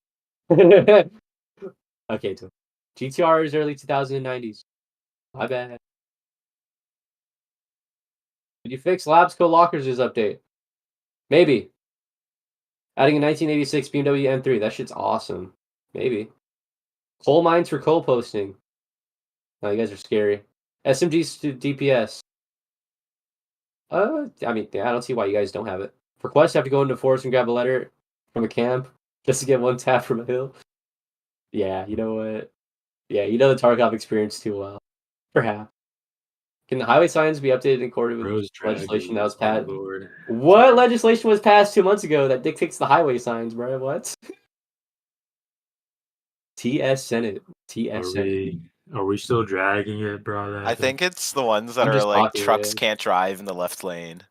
Okay, so GTR is early 2090s. My bad. Did you fix Labs Co-Lockers' update? Maybe. Adding a 1986 BMW M3. That shit's awesome. Maybe. Coal mines for coal posting. Oh, you guys are scary. SMGs to DPS. I mean, yeah, I don't see why you guys don't have it. For quests, you have to go into the forest and grab a letter from a camp just to get one tap from a hill. Yeah, you know what? Yeah, you know the Tarkov experience too well. Perhaps. Can the highway signs be updated in accordance with legislation that was passed? What legislation was passed 2 months ago that dictates the highway signs, bro? What? TS Senate. TS Senate. Are we still dragging it, bro? I think it's the ones that I'm are just like talking, trucks yeah. can't drive in the left lane.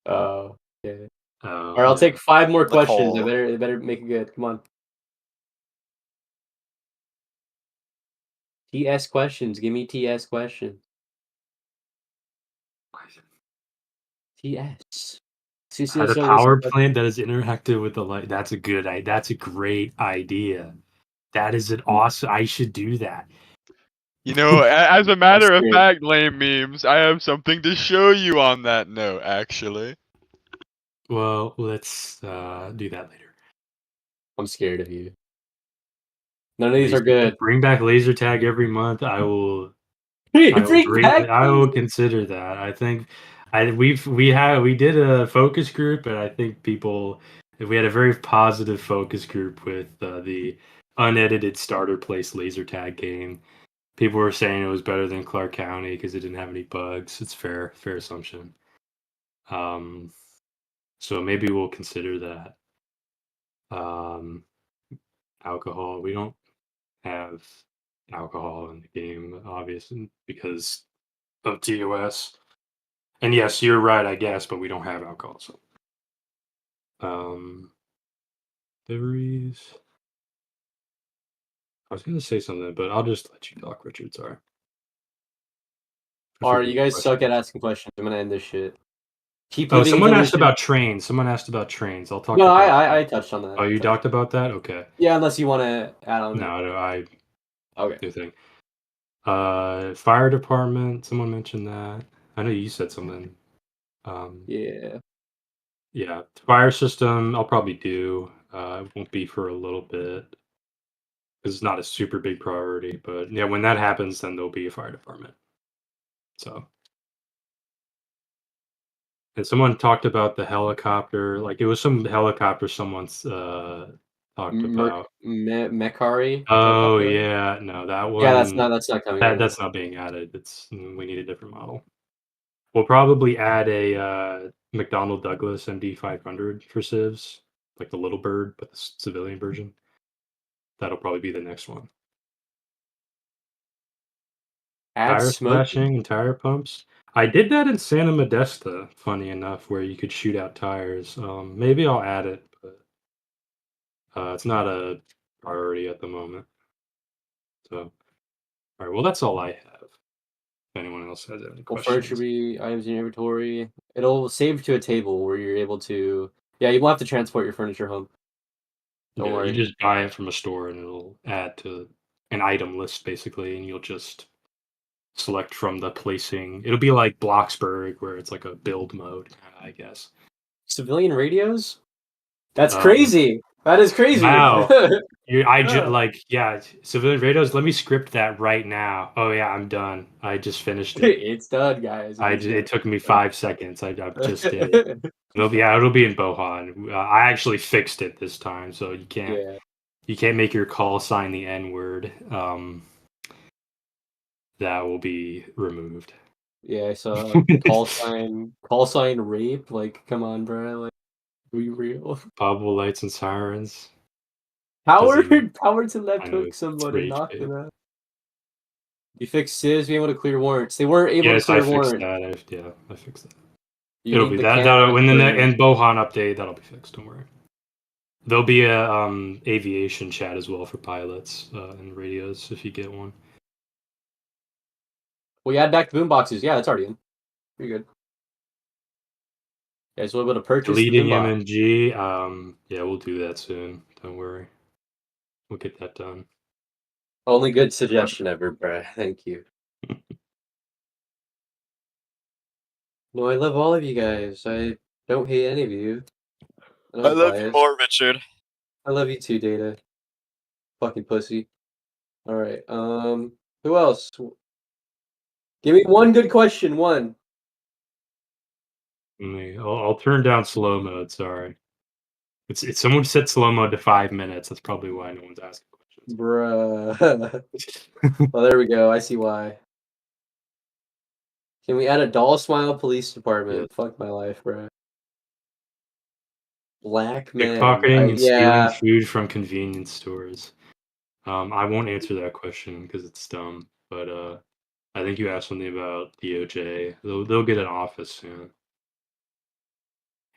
Oh, yeah. Oh, All right, I'll take 5 more The questions. coal. I better make it good. Come on. TS questions. Give me TS questions. TS. Had a power plant that is interactive with the light. That's a great idea. That is an awesome. I should do that. You know, as a matter of great. fact, lame memes, I have something to show you on that note, actually. Well, let's do that later. I'm scared of you. None of these are good. Bring back laser tag every month. I will consider that. I think we did a focus group, and I think we had a very positive focus group with the unedited starter place laser tag game. People were saying it was better than Clark County because it didn't have any bugs. It's fair assumption. So maybe we'll consider that. Alcohol. We don't have alcohol in the game, obviously, because of TOS. And yes, you're right, I guess, but we don't have alcohol. So, liveries. I was gonna say something, but I'll just let you talk, Richard. Sorry. Alright, you guys suck at asking questions. I'm gonna end this shit. Keep Oh, living someone asked evolution. about trains. I'll talk. No, about I touched on that. Oh, you talked about that? Okay. Yeah, unless you want to add on. No, I. Okay. Do thing. Fire department. Someone mentioned that. I know you said something. Yeah. Yeah, fire system I'll probably do. It won't be for a little bit because it's not a super big priority. But yeah, when that happens, then there'll be a fire department. So, and someone talked about the helicopter. Like it was some helicopter someone's talked about. Mekari. Oh yeah, no, that Yeah, one. that's not coming. Right That's not being added. We need a different model. We'll probably add a McDonnell Douglas MD500 for civs, like the Little Bird, but the civilian version. That'll probably be the next one. Add Tire smoke. slashing and tire pumps. I did that in Santa Modesta, funny enough, where you could shoot out tires. Maybe I'll add it, but it's not a priority at the moment. So, all right. Well, that's all I have. If anyone else has any Well, questions. furniture be items in your inventory. It'll save to a table where you're able to. Yeah, you won't have to transport your furniture home. Don't Yeah, worry. you just buy it from a store and it'll add to an item list basically, and you'll just select from the placing. It'll be like Bloxburg, where it's like a build mode, I guess. Civilian radios? That's Um, crazy. That is crazy. Wow. Yeah. Yeah, civilian radios. Let me script that right now. Oh yeah, I'm done. I just finished it. It's done, guys. It took me 5 seconds. I just did it. It'll be in Bohan. I actually fixed it this time, so you can't make your call sign the N word. That will be removed. Yeah, I saw call sign rape. Like, come on, bro. Like, be real. Bubble lights and sirens. Howard to left I know hook it's someone and rage knock bait. them out. You fixed Civs being able to clear warrants. They weren't able to Yes, I clear fixed warrants. that. I fixed that. You It'll need be the that. camera When the for- and Bohan update, that'll be fixed. Don't worry. There'll be a aviation chat as well for pilots and radios if you get one. Well, you add back the boomboxes. Yeah, it's already in. Pretty good. Yeah, so we'll be able to purchase the Deleting boombox. MNG. Yeah, we'll do that soon. Don't worry. We'll get that done. Only good suggestion ever, bruh. Thank you. No, I love all of you guys. I don't hate any of you. I love you biased. more, Richard. I love you too, Data. Fucking pussy. Alright, who else? Give me one good question, one. I'll turn down slow mode. Sorry. It's someone set slow mode to 5 minutes. That's probably why no one's asking questions. Bruh. Well, there we go. I see why. Can we add a doll smile police department? Yeah. Fuck my life, bruh. Black man. Pickpocketing and Yeah. stealing food from convenience stores. I won't answer that question because it's dumb. But I think you asked something about DOJ. They'll get an office soon.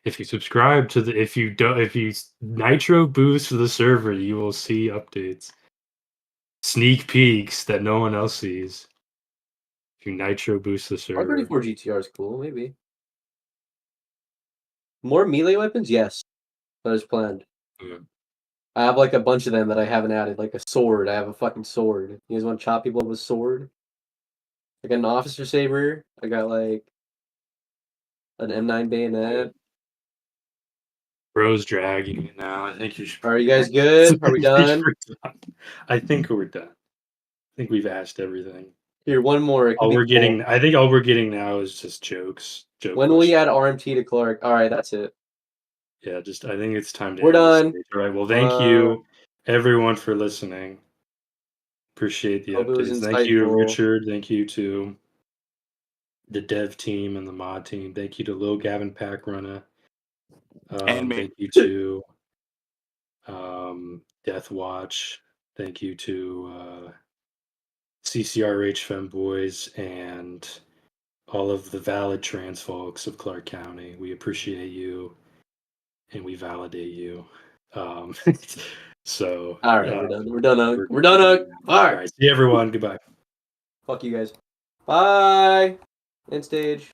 If you subscribe to if you nitro boost the server, you will see updates, sneak peeks that no one else sees. If you nitro boost the server, R34 GTR is cool, maybe. More melee weapons? Yes. That is planned. Yeah. I have like a bunch of them that I haven't added, like a sword. I have a fucking sword. You guys want to chop people with a sword? I got an officer saber. I got like an M9 bayonet. Bro's dragging it now. I think you should. Are you guys good? Are we done? I think we're done. I think we've asked everything. Here, one more. It could be I think all we're getting now is just jokes. When will you add RMT to Clark? All right, that's it. Yeah, I think it's time to We're end this done. stage. All right. Well, thank you everyone for listening. Appreciate the Hope it was updates. Thank you, insightful. Richard. Thank you to the dev team and the mod team. Thank you to Lil Gavin Packrunner. And me. Thank you to Death Watch. Thank you to CCRH Femboys and all of the valid trans folks of Clark County. We appreciate you and we validate you. So All right, we're done. We're done. We're done. All right, see everyone. Goodbye. Fuck you guys. Bye. End stage.